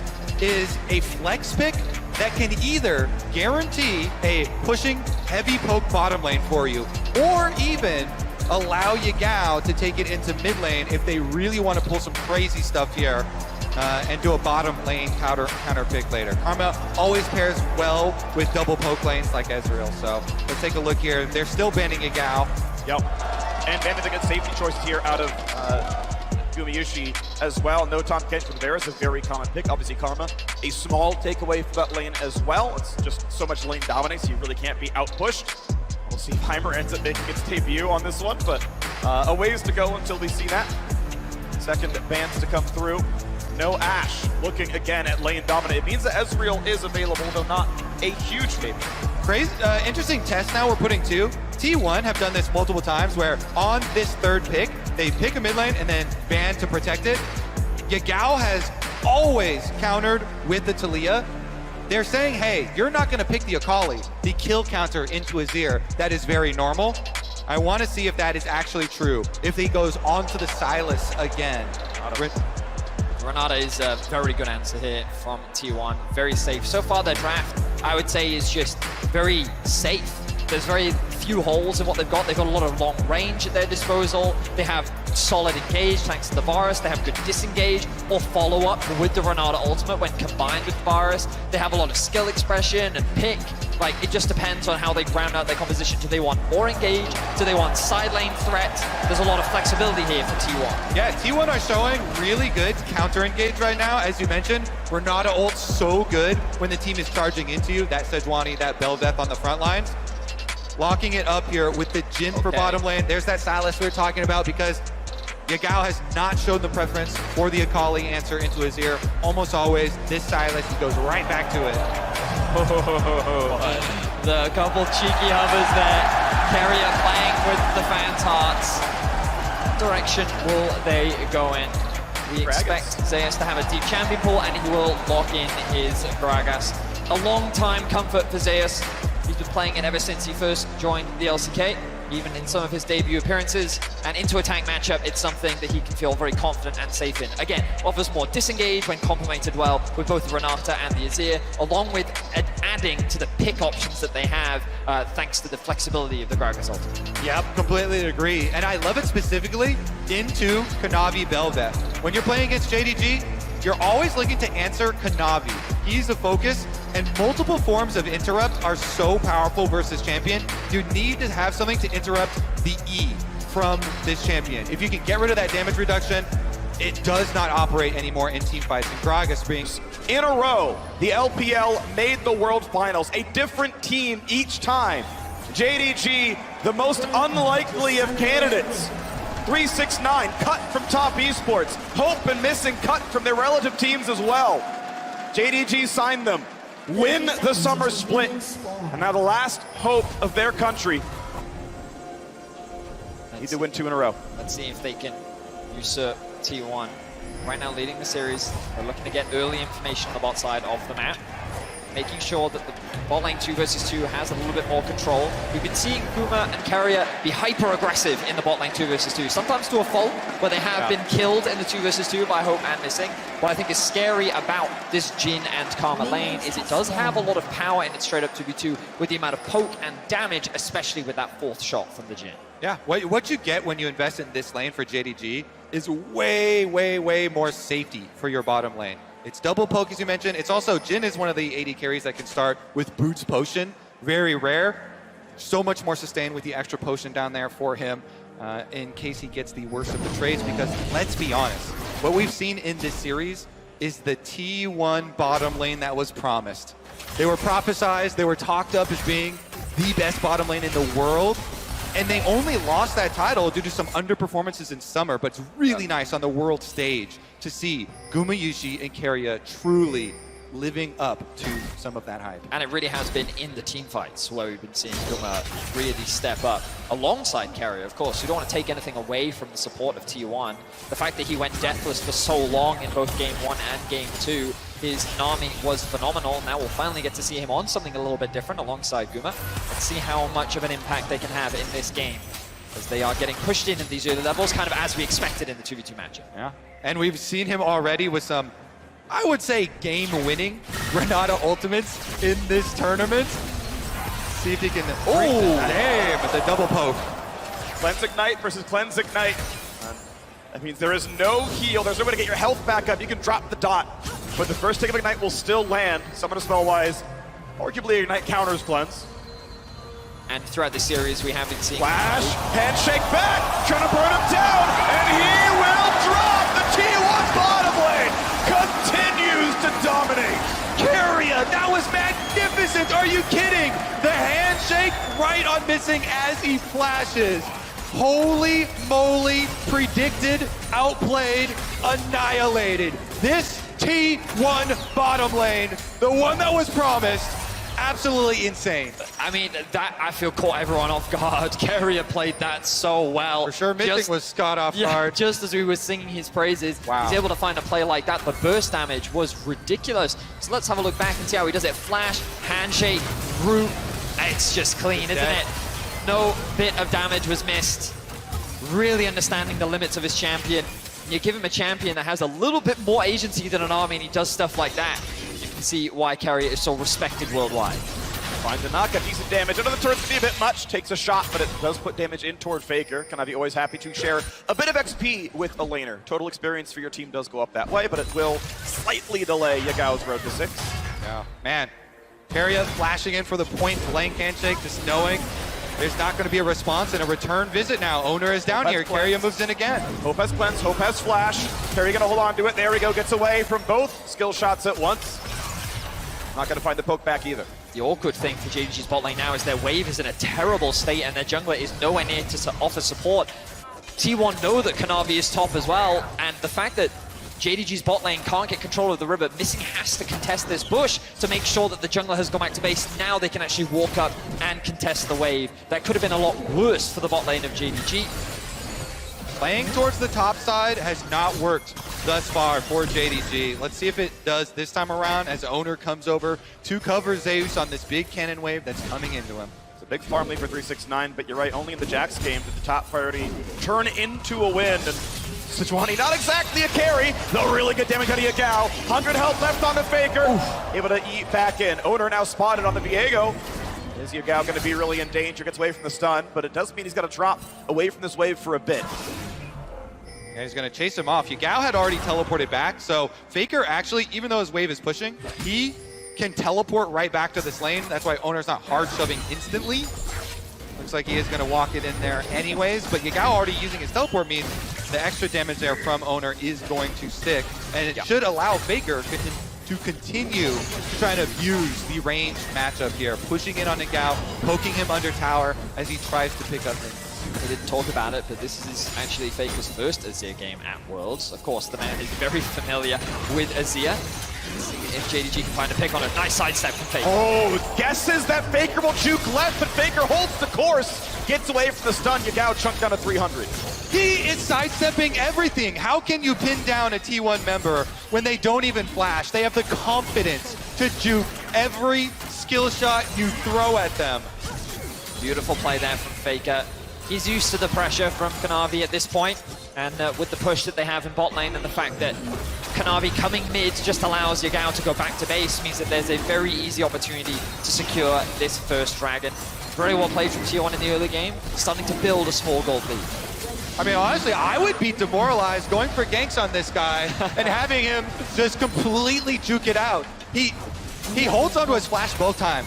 is a flex pick that can either guarantee a pushing heavy poke bottom lane for you, or even allow Yagao to take it into mid lane if they really want to pull some crazy stuff here and do a bottom lane counter pick later. Karma always pairs well with double poke lanes like Ezreal. So let's take a look here. They're still banning Yagao. Yep. And banding the good safety choices here out of Guma Yushi as well. No Tahm Kench from there is a very common pick. Obviously Karma, a small takeaway for that lane as well. It's just so much lane dominance, you really can't be out-pushed. We'll see if Heimer ends up making its debut on this one, but a ways to go until we see that. Second bans to come through. No Ashe looking again at lane dominant. It means that Ezreal is available, though not a huge favor. Crazy, interesting test now we're putting too. T1 have done this multiple times where on this third pick, they pick a mid lane and then ban to protect it. Yagao has always countered with the Taliyah. They're saying, hey, you're not going to pick the Akali, the kill counter into Azir. That is very normal. I want to see if that is actually true. If he goes onto the Sylas again. Renata is a very good answer here from T1. Very safe. So far, their draft, I would say, is just very safe. There's very few holes in what they've got. They've got a lot of long range at their disposal. They have solid engage thanks to the Varus. They have good disengage or follow-up with the Renata ultimate when combined with Varus. They have a lot of skill expression and pick. Like, it just depends on how they round out their composition. Do they want more engage? Do they want side lane threat? There's a lot of flexibility here for T1. Yeah, T1 are showing really good counter engage right now. As you mentioned, Renata ult's so good when the team is charging into you. That Sejuani, that Bel'Veth on the front lines. Locking it up here with the Jhin for bottom lane. There's that Sylas we were talking about because Yagao has not shown the preference for the Akali answer into his ear. Almost always, this Sylas, he goes right back to it. The couple cheeky hovers there. Carrier playing with the fans' hearts. What direction will they go in? We expect Zeus to have a deep champion pool, and he will lock in his Gragas. A long time comfort for Zeus. He's been playing it ever since he first joined the LCK, even in some of his debut appearances. And into a tank matchup, it's something that he can feel very confident and safe in. Again, offers more disengage when complemented well with both the Renata and the Azir, along with adding to the pick options that they have, thanks to the flexibility of the Gragas ultimate. Yep, completely agree. And I love it specifically into Kanavi Bel'Veth. When you're playing against JDG, you're always looking to answer Kanavi. He's the focus, and multiple forms of interrupt are so powerful versus champion. You need to have something to interrupt the E from this champion. If you can get rid of that damage reduction, it does not operate anymore in team fights. And Gragas being... In a row, the LPL made the World Finals. A different team each time. JDG, the most unlikely of candidates. 369 cut from top esports. Hope and Missing cut from their relative teams as well. JDG signed them. Win the summer split. And now the last hope of their country. Need to win 2 in a row. Let's see if they can usurp T1. Right now leading the series. They're looking to get early information on the bot side of the map. making sure that the bot lane 2 versus 2 has a little bit more control. We've been seeing Guma and Carrier be hyper-aggressive in the bot lane 2 versus 2, sometimes to a fault, where they have been killed in the 2 versus 2 by Hope and Missing. What I think is scary about this Jhin and Karma lane is it does have a lot of power in its straight-up 2v2 with the amount of poke and damage, especially with that 4th shot from the Jhin. Yeah, what you get when you invest in this lane for JDG is way, way, way more safety for your bottom lane. It's double poke, as you mentioned. It's also, Jhin is one of the AD carries that can start with Boots Potion. Very rare. So much more sustain with the extra potion down there for him in case he gets the worst of the trades, because let's be honest, what we've seen in this series is the T1 bottom lane that was promised. They were prophesized, they were talked up as being the best bottom lane in the world, and they only lost that title due to some underperformances in summer, but it's really nice on the world stage to see Gumayushi and Keria truly living up to some of that hype. And it really has been in the team fights where we've been seeing Guma really step up alongside Carrier, of course. You don't want to take anything away from the support of T1. The fact that he went deathless for so long in both Game 1 and Game 2, his Nami was phenomenal. Now we'll finally get to see him on something a little bit different alongside Guma and see how much of an impact they can have in this game, as they are getting pushed in at these early levels, kind of as we expected in the 2v2 matchup. Yeah, and we've seen him already with some, I would say, game-winning Renata ultimates in this tournament. See if he can bring that aim with the double poke. Cleanse Ignite versus Cleanse Ignite. That means there is no heal. There's no way to get your health back up. You can drop the dot, but the first take of Ignite will still land. Summon a spell-wise, arguably Ignite counters Cleanse. And throughout the series, we have been seeing... Flash, handshake back, trying to burn him down, and he will drop the T1 bottom lane. Continues to dominate. Keria, that was magnificent. Are you kidding? The handshake right on Missing as he flashes. Holy moly, predicted, outplayed, annihilated. This T1 bottom lane, the one that was promised, absolutely insane. I mean, that I feel caught everyone off guard. Keria played that so well. For sure, Missing was caught off guard. Just as we were singing his praises, he's able to find a play like that. The burst damage was ridiculous. So let's have a look back and see how he does it. Flash, handshake, root. It's just clean, isn't it? No bit of damage was missed. Really understanding the limits of his champion. You give him a champion that has a little bit more agency than an army, and he does stuff like that. You can see why Carrier is so respected worldwide. Finds a knock, a decent damage. Under the turret's gonna be a bit much, takes a shot, but it does put damage in toward Faker. Kanavi always happy to share a bit of XP with a laner. Total experience for your team does go up that way, but it will slightly delay Yagao's road to 6. Yeah, man. Keria flashing in for the point blank handshake, just knowing there's not going to be a response and a return visit now. Owner is down here. Keria moves in again. Hope has cleanse, Hope has flash. Keria gonna hold on to it. There we go, gets away from both skill shots at once. Not gonna find the poke back either. The awkward thing for JDG's bot lane now is their wave is in a terrible state and their jungler is nowhere near to offer support. T1 know that Kanavi is top as well, and the fact that JDG's bot lane can't get control of the river, Missing has to contest this bush to make sure that the jungler has gone back to base. Now they can actually walk up and contest the wave. That could have been a lot worse for the bot lane of JDG. Playing towards the top side has not worked thus far for JDG. Let's see if it does this time around as Owner comes over to cover Zeus on this big cannon wave that's coming into him. It's a big farm lead for 369, but you're right, only in the Jax game did the top priority turn into a win. And Sejuani, not exactly a carry, though really good damage out of Yagao. 100 health left on the Faker, able to eat back in. Owner now spotted on the Viego. Is Yagao going to be really in danger? Gets away from the stun, but it does mean he's got to drop away from this wave for a bit. And he's going to chase him off. Yagao had already teleported back, so Faker actually, even though his wave is pushing, he can teleport right back to this lane. That's why Owner's not hard shoving instantly. Looks like he is going to walk it in there anyways, but Yagao already using his teleport means the extra damage there from Owner is going to stick, and it should allow Faker to continue trying to abuse the ranged matchup here, pushing in on Yagao, poking him under tower as he tries to pick up things. We didn't talk about it, but this is actually Faker's first Azir game at Worlds. Of course, the man is very familiar with Azir. Let's see if JDG can find a pick on a nice sidestep from Faker. Oh, guesses that Faker will juke left, but Faker holds the course. Gets away from the stun. Yagao chunked down to 300. He is sidestepping everything. How can you pin down a T1 member when they don't even flash? They have the confidence to juke every skill shot you throw at them. Beautiful play there from Faker. He's used to the pressure from Kanavi at this point, and with the push that they have in bot lane and the fact that Kanavi coming mid just allows Yagao to go back to base means that there's a very easy opportunity to secure this first dragon. Very well played from T1 in the early game, starting to build a small gold lead. I mean, honestly, I would be demoralized going for ganks on this guy and having him just completely juke it out. He holds onto his flash both times.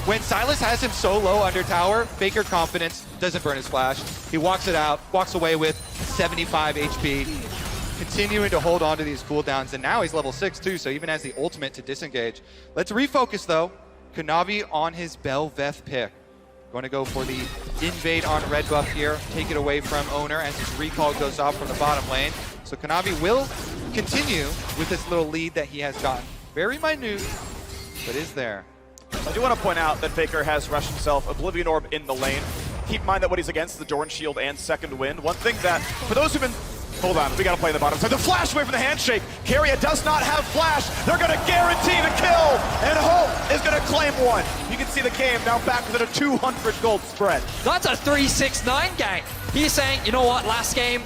When Silas has him so low under tower, Faker confidence, doesn't burn his flash. He walks it out, walks away with 75 HP, continuing to hold on to these cooldowns, and now he's level 6 too, so even has the ultimate to disengage. Let's refocus though. Kanavi on his Bel'Veth pick. Going to go for the invade on red buff here, take it away from Owner as his recall goes off from the bottom lane. So Kanavi will continue with this little lead that he has gotten. Very minute, but is there. I do want to point out that Faker has rushed himself Oblivion Orb in the lane. Keep in mind that what he's against is the Dorn Shield and Second Wind. One thing that, for those who've been... Hold on, we got to play the bottom side. The flash away from the handshake. Keria does not have flash. They're going to guarantee the kill, and Hope is going to claim one. You can see the game now back within a 200 gold spread. That's a 3-6-9 gang. He's saying, you know what, last game,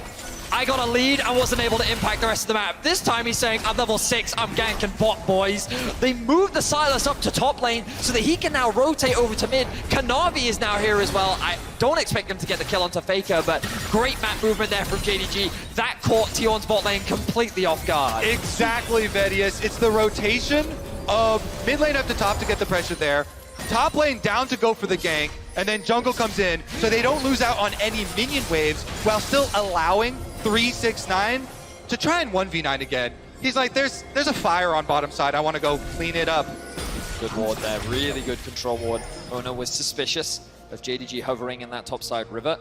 I got a lead, I wasn't able to impact the rest of the map. This time he's saying, I'm level 6, I'm ganking bot, boys. They moved the Silas up to top lane so that he can now rotate over to mid. Kanavi is now here as well. I don't expect him to get the kill onto Faker, but great map movement there from JDG. That caught T1's bot lane completely off guard. Exactly, Vedius. It's the rotation of mid lane up to top to get the pressure there, top lane down to go for the gank, and then jungle comes in so they don't lose out on any minion waves while still allowing 3-6-9 to try and 1v9 again. He's like, there's a fire on bottom side. I want to go clean it up. Good ward there, really good control ward. Owner was suspicious of JDG hovering in that top side river,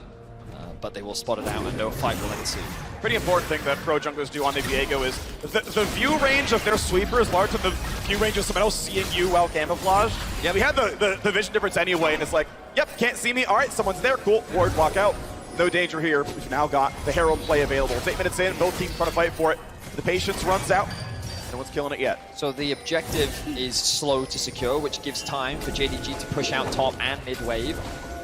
but they will spot it out and no fight will ensue. Pretty important thing that pro junglers do on the Viego is the view range of their sweeper is larger than the view range of someone else seeing you while camouflage. Yeah, we had the vision difference anyway, and it's like, yep, can't see me. All right, someone's there, cool. Ward, walk out. No danger here. We've now got the Herald play available. It's 8 minutes in, both teams trying to fight for it. The patience runs out. No one's killing it yet. So the objective is slow to secure, which gives time for JDG to push out top and mid wave.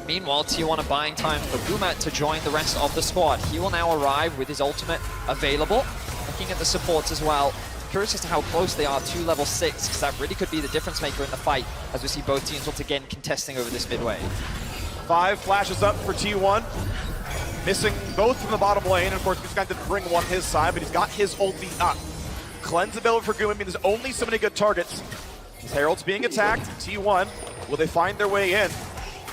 Meanwhile, T1 are buying time for Guma to join the rest of the squad. He will now arrive with his ultimate available. Looking at the supports as well. Curious as to how close they are to level 6, because that really could be the difference maker in the fight, as we see both teams once again contesting over this mid wave. 5 flashes up for T1. Missing both from the bottom lane. Of course, this guy didn't bring one his side, but he's got his ulti up. Cleanse ability for Guma means there's only so many good targets. His Herald's being attacked. T1, will they find their way in?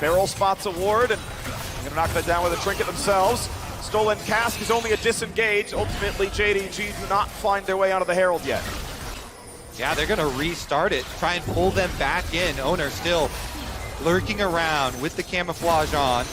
Barrel spots a ward, and they're gonna knock that down with a trinket themselves. Stolen Cask is only a disengage. Ultimately, JDG do not find their way out of the Herald yet. Yeah, they're gonna restart it, try and pull them back in. Owner still lurking around with the camouflage on.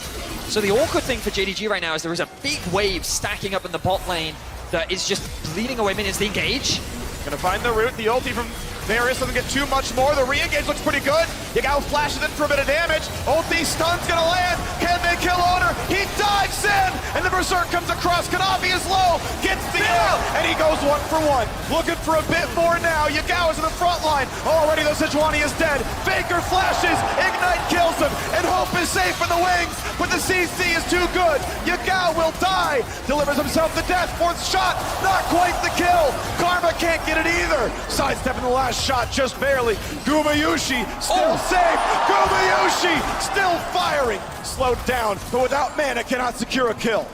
So the awkward thing for JDG right now is there is a big wave stacking up in the bot lane that is just bleeding away minions to engage. Gonna find the root. The ulti from Varus doesn't get too much more. The re-engage looks pretty good. Yagao flashes in for a bit of damage. Ulti stun's gonna land. Can they kill Owner? He dives in, and the Berserk comes across. Kanavi is low, gets the air, and he goes 1 for 1. Looking for a bit more now. Yagao is in the front line. Already though, Sejuani is dead. Faker flashes, Ignite kills him, and Hope is safe in the wings, but the CC is too good. Yagao will die. Delivers himself to death. 4th shot, not quite the kill. Karma can't get it either. Sidestepping the last shot just barely. Gumayushi still safe. Gumayushi still firing. Slowed down, but without mana cannot secure a kill.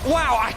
Wow,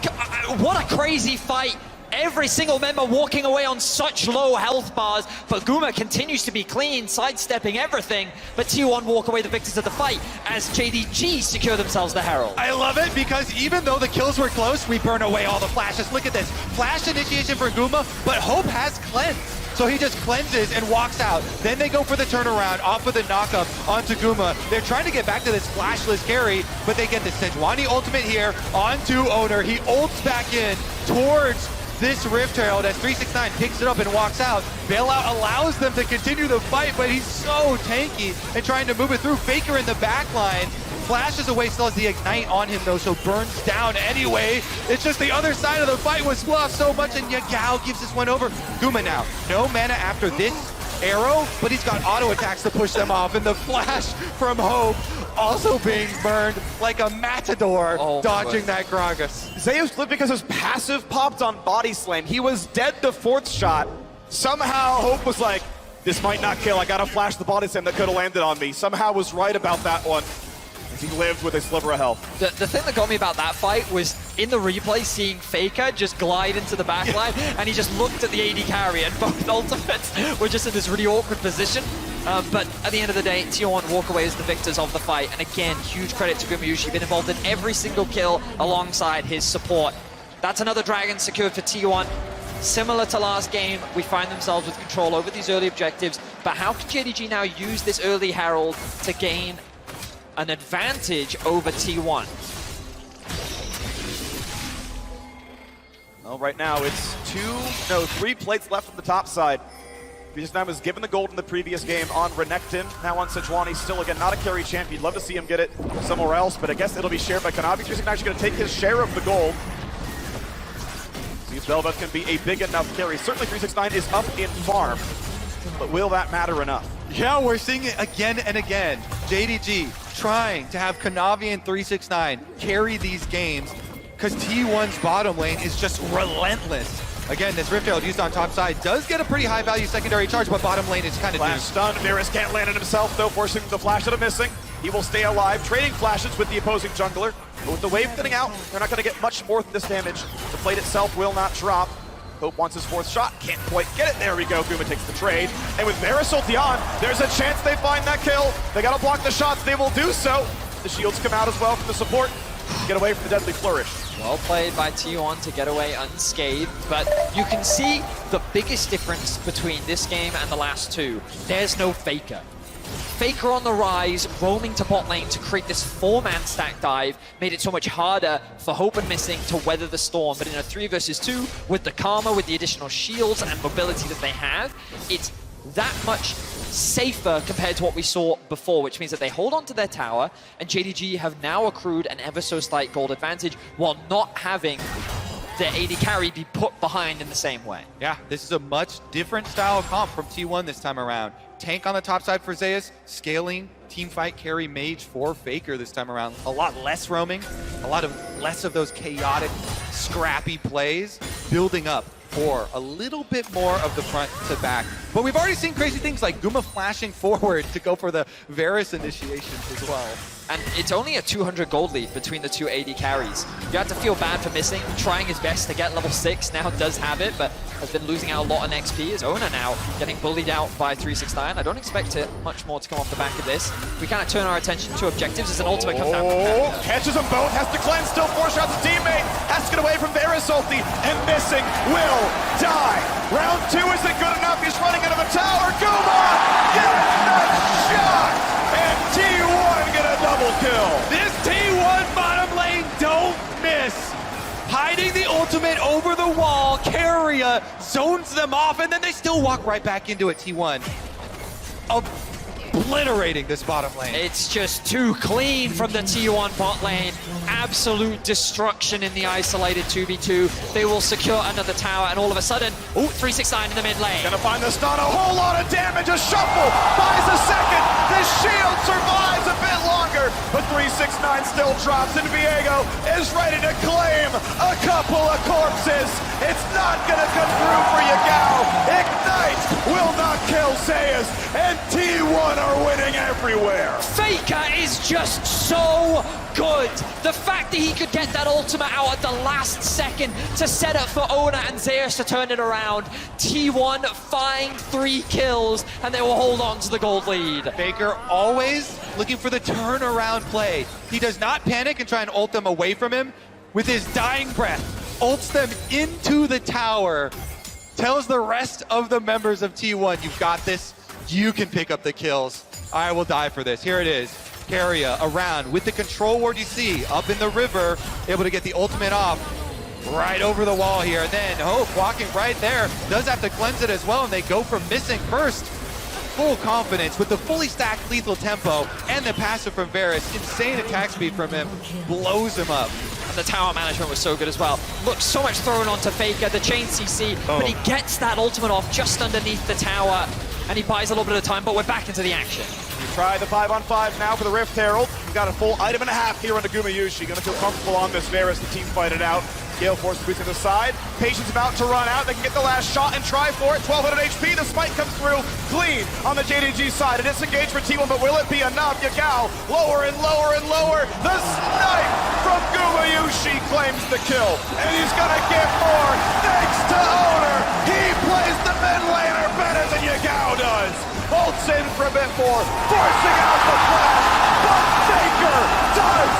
what a crazy fight. Every single member walking away on such low health bars, but Guma continues to be clean, sidestepping everything, but T1 walk away the victors of the fight as JDG secure themselves the Herald. I love it because even though the kills were close, we burn away all the flashes. Look at this. Flash initiation for Guma, but Hope has cleansed. So he just cleanses and walks out. Then they go for the turnaround off of the knockup onto Guma. They're trying to get back to this flashless carry, but they get the Sejuani ultimate here onto Owner. He ults back in towards this Rift Herald as 369 picks it up and walks out. Bailout allows them to continue the fight, but he's so tanky and trying to move it through. Faker in the back line. Flashes away, still has the Ignite on him though, so burns down anyway. It's just the other side of the fight was fluffed so much, and Yagao gives this one over. Guma now, no mana after this arrow, but he's got auto attacks to push them off, and the flash from Hope also being burned like a matador, dodging that Gragas. Zeus lived because his passive popped on body slam. He was dead the 4th shot. Somehow Hope was like, this might not kill. I gotta flash the body slam that could have landed on me. Somehow was right about that one. He lived with a sliver of health. The thing that got me about that fight was in the replay seeing Faker just glide into the backline and he just looked at the AD carry and both ultimates were just in this really awkward position. But at the end of the day, T1 walk away as the victors of the fight. And again, huge credit to Gumayushi, been involved in every single kill alongside his support. That's another dragon secured for T1. Similar to last game, we find themselves with control over these early objectives. But how can JDG now use this early Herald to gain an advantage over T1? Well, right now it's 3 plates left on the top side. 369 was given the gold in the previous game on Renekton. Now on Sejuani, still again not a carry champ. You'd love to see him get it somewhere else, but I guess it'll be shared by Kanavi. 369 actually going to take his share of the gold. See if Velvet can be a big enough carry. Certainly 369 is up in farm, but will that matter enough? Yeah, we're seeing it again and again. JDG trying to have Kanavi and 369 carry these games because T1's bottom lane is just relentless. Again, this Rift Herald used on top side does get a pretty high value secondary charge, but bottom lane is kind of Flash stun. Varus can't land it himself, though, forcing the flash that are missing. He will stay alive, trading flashes with the opposing jungler. But with the wave thinning out, they're not going to get much more than this damage. The plate itself will not drop. Hope wants his 4th shot, can't quite get it. There we go, Guma takes the trade. And with Varus ulti on, there's a chance they find that kill. They gotta block the shots, they will do so. The shields come out as well from the support. Get away from the deadly flourish. Well played by T1 to get away unscathed, but you can see the biggest difference between this game and the last two. There's no Faker. Faker on the rise, roaming to bot lane to create this 4-man stack dive, made it so much harder for Hope and Missing to weather the storm. But in a 3 versus 2, with the Karma, with the additional shields and mobility that they have, it's that much safer compared to what we saw before, which means that they hold on to their tower, and JDG have now accrued an ever so slight gold advantage while not having their AD carry be put behind in the same way. Yeah, this is a much different style of comp from T1 this time around. Tank on the top side for Zeus, scaling, teamfight carry mage for Faker this time around. A lot less roaming, less of those chaotic, scrappy plays, building up for a little bit more of the front to back. But we've already seen crazy things like Guma flashing forward to go for the Varus initiations as well. And it's only a 200 gold lead between the two AD carries. You have to feel bad for Missing, trying his best to get level 6, now does have it, but has been losing out a lot on XP. His owner now getting bullied out by 369. I don't expect much more to come off the back of this. We kind of turn our attention to objectives as an ultimate comes down. Catches them both, has to cleanse, still 4 shots his teammate, has to get away from Varus ulti, and Missing will die. Round 2 isn't good enough, he's running out of a tower. Guma gets the shot, and T1 get a double kill. This T1 bottom lane don't miss. Hiding the ultimate over the wall, Carrier zones them off, and then they still walk right back into it, T1. Obliterating this bottom lane. It's just too clean from the T1 bot lane. Absolute destruction in the isolated 2v2. They will secure another tower, and all of a sudden, 369 in the mid lane. Gonna find the stun, a whole lot of damage, a shuffle, buys a second, the shield survives a bit longer, but 369 still drops, and Viego is ready to claim a couple of corpses. It's not gonna come through for Yagao. Ignite will not kill Zeus, and T1 are winning everywhere. Faker is just so good. The fact that he could get that ultimate out at the last second to set up for Ona and Zeus to turn it around. T1 find 3 kills, and they will hold on to the gold lead. Faker always looking for the turnaround play. He does not panic and try and ult them away from him. With his dying breath, ults them into the tower, tells the rest of the members of T1, you've got this, you can pick up the kills. I will die for this. Here it is. Carrier around with the control ward you see up in the river, able to get the ultimate off right over the wall here. And then Hope walking right there, does have to cleanse it as well, and they go for Missing first. Full confidence with the fully stacked lethal tempo and the passive from Varus. Insane attack speed from him, blows him up. And the tower management was so good as well. Look, so much thrown onto Faker, the chain CC, but he gets that ultimate off just underneath the tower. and he buys a little bit of time, but we're back into the action. You try the 5-on-5 now for the Rift Herald. You've got a full item and a half here on the Gumayushi. Gonna feel comfortable on this Varus, the team fight it out. Gale Force boots to the side. Patience about to run out. They can get the last shot and try for it. 1200 HP. The spike comes through clean on the JDG side. A disengage for T1, but will it be enough? Yagao lower and lower and lower. The snipe from Gumayushi claims the kill. And he's gonna get more thanks to Owner. He plays the mid laner better than Yagao does. Bolts in for a bit more, forcing out the flash. But Faker does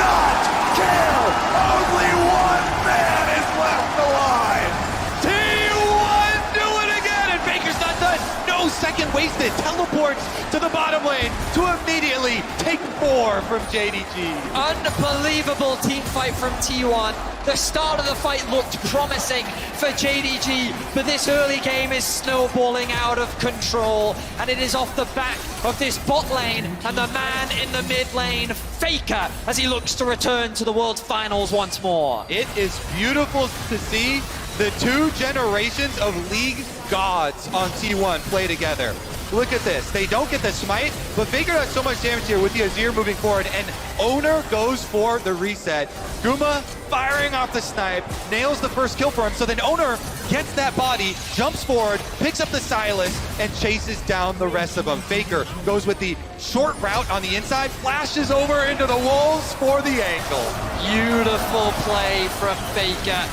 not care. Only one man is left alive. T1 do it again, and Baker's not done. No second wasted. Teleports to the bottom lane to immediately take 4 from JDG. Unbelievable team fight from T1. The start of the fight looked promising for JDG, but this early game is snowballing out of control, and it is off the back of this bot lane and the man in the mid lane, Faker, as he looks to return to the World Finals once more. It is beautiful to see the 2 generations of League gods on T1 play together. Look at this. They don't get the smite, but Faker does so much damage here with the Azir moving forward, and Owner goes for the reset. Guma firing off the snipe, nails the first kill for him, so then Owner gets that body, jumps forward, picks up the Silas, and chases down the rest of them. Faker goes with the short route on the inside, flashes over into the wolves for the angle. Beautiful play from Faker.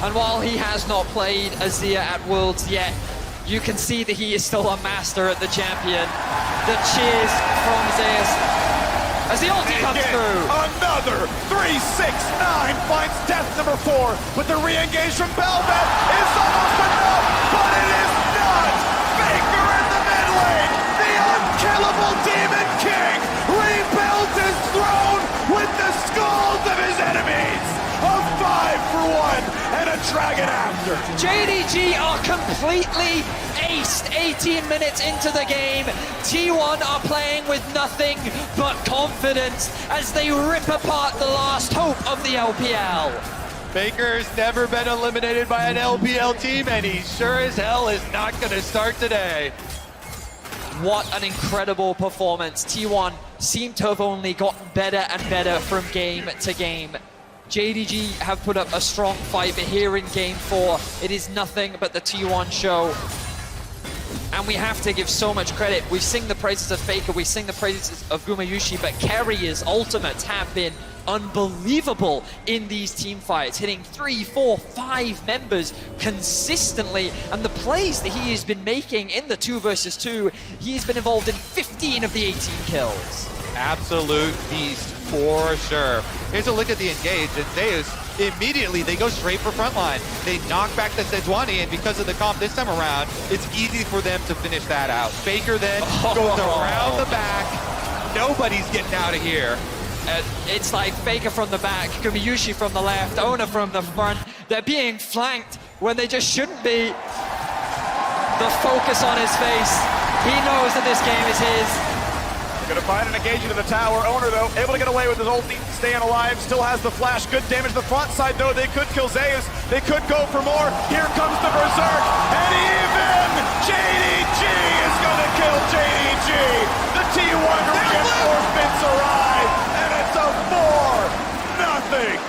And while he has not played Azir at Worlds yet, you can see that he is still a master at the champion. The cheers from Zeus as the ulti comes through. Another 3-6-9 finds death number 4, but the re-engage from Belvet is almost enough, but it is not. Faker in the mid lane, the unkillable Demon King rebuilds his throne with the skulls of his enemies. A 5 for 1 and a dragon after. JDG are completely aced 18 minutes into the game. T1 are playing with nothing but confidence as they rip apart the last hope of the LPL. Faker's never been eliminated by an LPL team, and he sure as hell is not going to start today. What an incredible performance. T1 seem to have only gotten better and better from game to game. JDG have put up a strong fight, but here in Game 4, it is nothing but the T1 show. And we have to give so much credit. We sing the praises of Faker, we sing the praises of Gumayushi, but Carrier's ultimates have been unbelievable in these team fights, hitting 3, 4, 5 members consistently. And the plays that he has been making in the 2 versus 2, he's been involved in 15 of the 18 kills. Absolute beast for sure. Here's a look at the engage, and Zeus immediately, they go straight for frontline. They knock back the Sejuani, and because of the comp this time around, it's easy for them to finish that out. Faker then goes around the back. Nobody's getting out of here. It's like Faker from the back, Gumayushi from the left, Owner from the front. They're being flanked when they just shouldn't be. The focus on his face. He knows that this game is his. Gonna find an engage into the tower. Owner, though, able to get away with his ulti, staying alive, still has the flash. Good damage to the front side, though. They could kill Zeus. They could go for more. Here comes the Berserk, and even JDG is gonna kill JDG. The T1 reinforcements arrive, and it's a 4-0.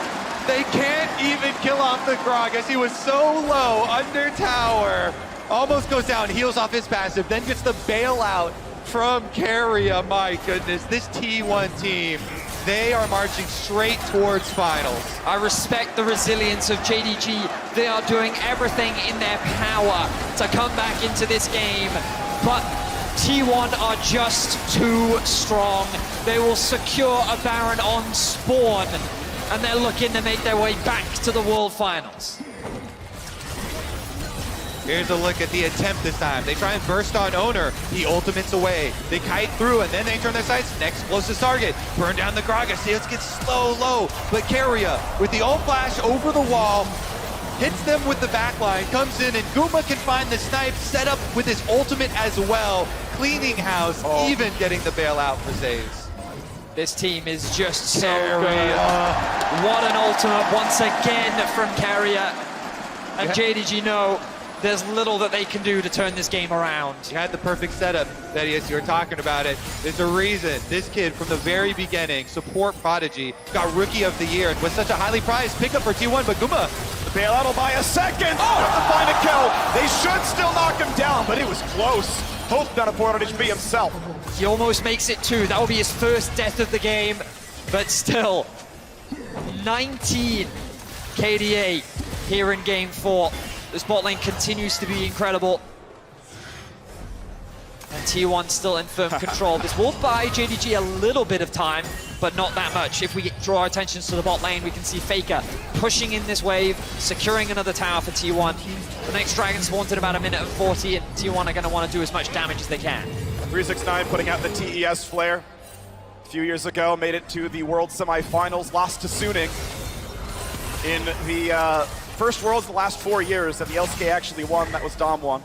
They can't even kill off the Grog as he was so low under tower. Almost goes down, heals off his passive, then gets the bailout from Carrier. My goodness, this T1 team, they are marching straight towards finals. I respect the resilience of JDG. They are doing everything in their power to come back into this game, but T1 are just too strong. They will secure a Baron on spawn, and they're looking to make their way back to the World Finals. Here's a look at the attempt this time. They try and burst on Owner. He ultimates away. They kite through, and then they turn their sights. Next closest target. Burn down the Gragas. Let's get slow, low. But Carrier, with the ult flash over the wall, hits them with the backline, comes in, and Guma can find the snipe, set up with his ultimate as well. Cleaning house, even getting the bailout for Zeus. This team is just so good. What an ultimate once again from Carrier. And JDG know there's little that they can do to turn this game around. You had the perfect setup, Thaddeus. You were talking about it. There's a reason this kid from the very beginning, support prodigy, got Rookie of the Year and was such a highly prized pickup for T1. But Guma, The bailout will buy a second. To find a kill. They should still knock him down, but it was close. Hope down a point on HP himself. He almost makes it 2. That will be his first death of the game, but still, 19 KDA here in game 4. This bot lane continues to be incredible. And T1 still in firm control. This will buy JDG a little bit of time, but not that much. If we draw our attentions to the bot lane, we can see Faker pushing in this wave, securing another tower for T1. The next Dragon spawns in about 1:40, and T1 are going to want to do as much damage as they can. 369 putting out the TES flare. A few years ago, made it to the World Semifinals, lost to Suning in the first Worlds in the last 4 years that the LCK actually won. That was Dom won.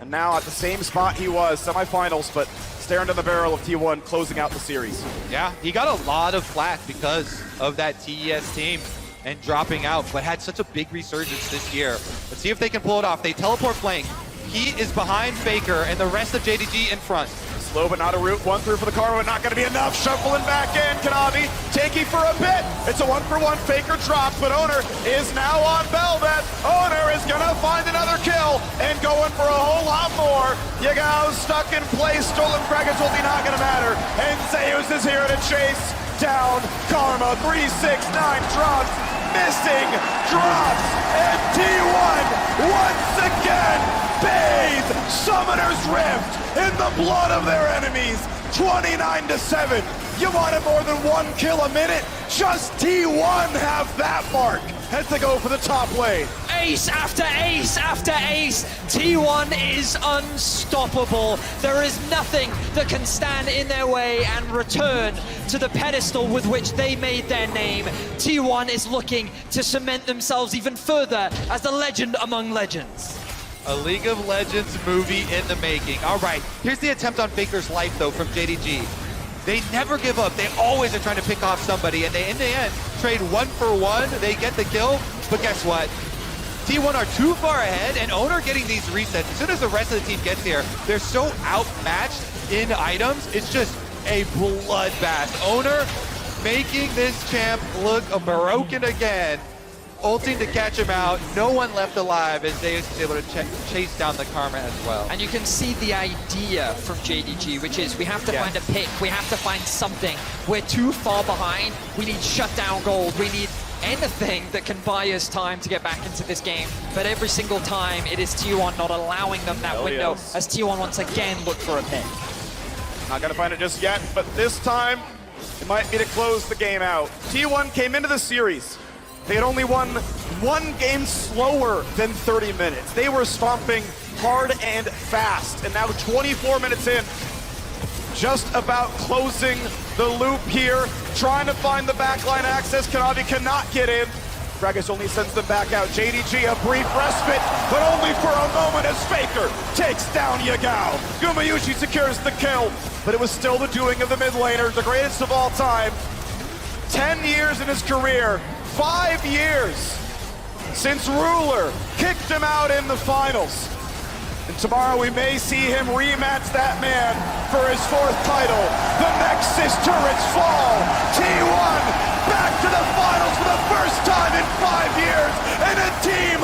And now at the same spot he was, semifinals, but staring down the barrel of T1 closing out the series. yeah, he got a lot of flack because of that TES team and dropping out, but had such a big resurgence this year. Let's see if they can pull it off. They teleport flank. He is behind Faker and the rest of JDG in front. Slow but not a route, 1-through for the Karma, but not gonna be enough. Shuffling back in, Kanavi taking for a bit. It's a 1-for-1, Faker drops, but Owner is now on Velvet. Owner is gonna find another kill and going for a whole lot more. Yagao stuck in place, stolen Kraken's ulti, not gonna matter. And Zeus is here to chase down Karma. 369 drops, missing drops, and T1 once again bathe Summoner's Rift in the blood of their enemies. 29-7. You wanted more than 1 kill a minute? Just T1 have that mark as they go for the top lane. Ace after ace after ace. T1 is unstoppable. There is nothing that can stand in their way and return to the pedestal with which they made their name. T1 is looking to cement themselves even further as the legend among legends. A League of Legends movie in the making. All right, here's the attempt on Faker's life, though, from JDG. They never give up. They always are trying to pick off somebody, and they, in the end, trade 1-for-1. They get the kill, but guess what? T1 are too far ahead, and Owner getting these resets. As soon as the rest of the team gets here, they're so outmatched in items. It's just a bloodbath. Owner making this champ look broken again. Ulting to catch him out, no one left alive as Zeus is able to chase down the Karma as well. And you can see the idea from JDG, which is we have to find a pick, we have to find something. We're too far behind, we need shutdown gold, we need anything that can buy us time to get back into this game. But every single time, it is T1 not allowing them that window as T1 once again look for a pick. Not gonna find it just yet, but this time, it might be to close the game out. T1 came into the series. They had only won 1 game slower than 30 minutes. They were stomping hard and fast, and now 24 minutes in, just about closing the loop here, trying to find the backline access. Kanavi cannot get in. Gragas only sends them back out. JDG, a brief respite, but only for a moment as Faker takes down Yagao. Gumayushi secures the kill, but it was still the doing of the mid laner, the greatest of all time. 10 years in his career, 5 years since Ruler kicked him out in the finals. And tomorrow we may see him rematch that man for his 4th title. The Nexus turrets fall. T1 back to the finals for the first time in 5 years. And a team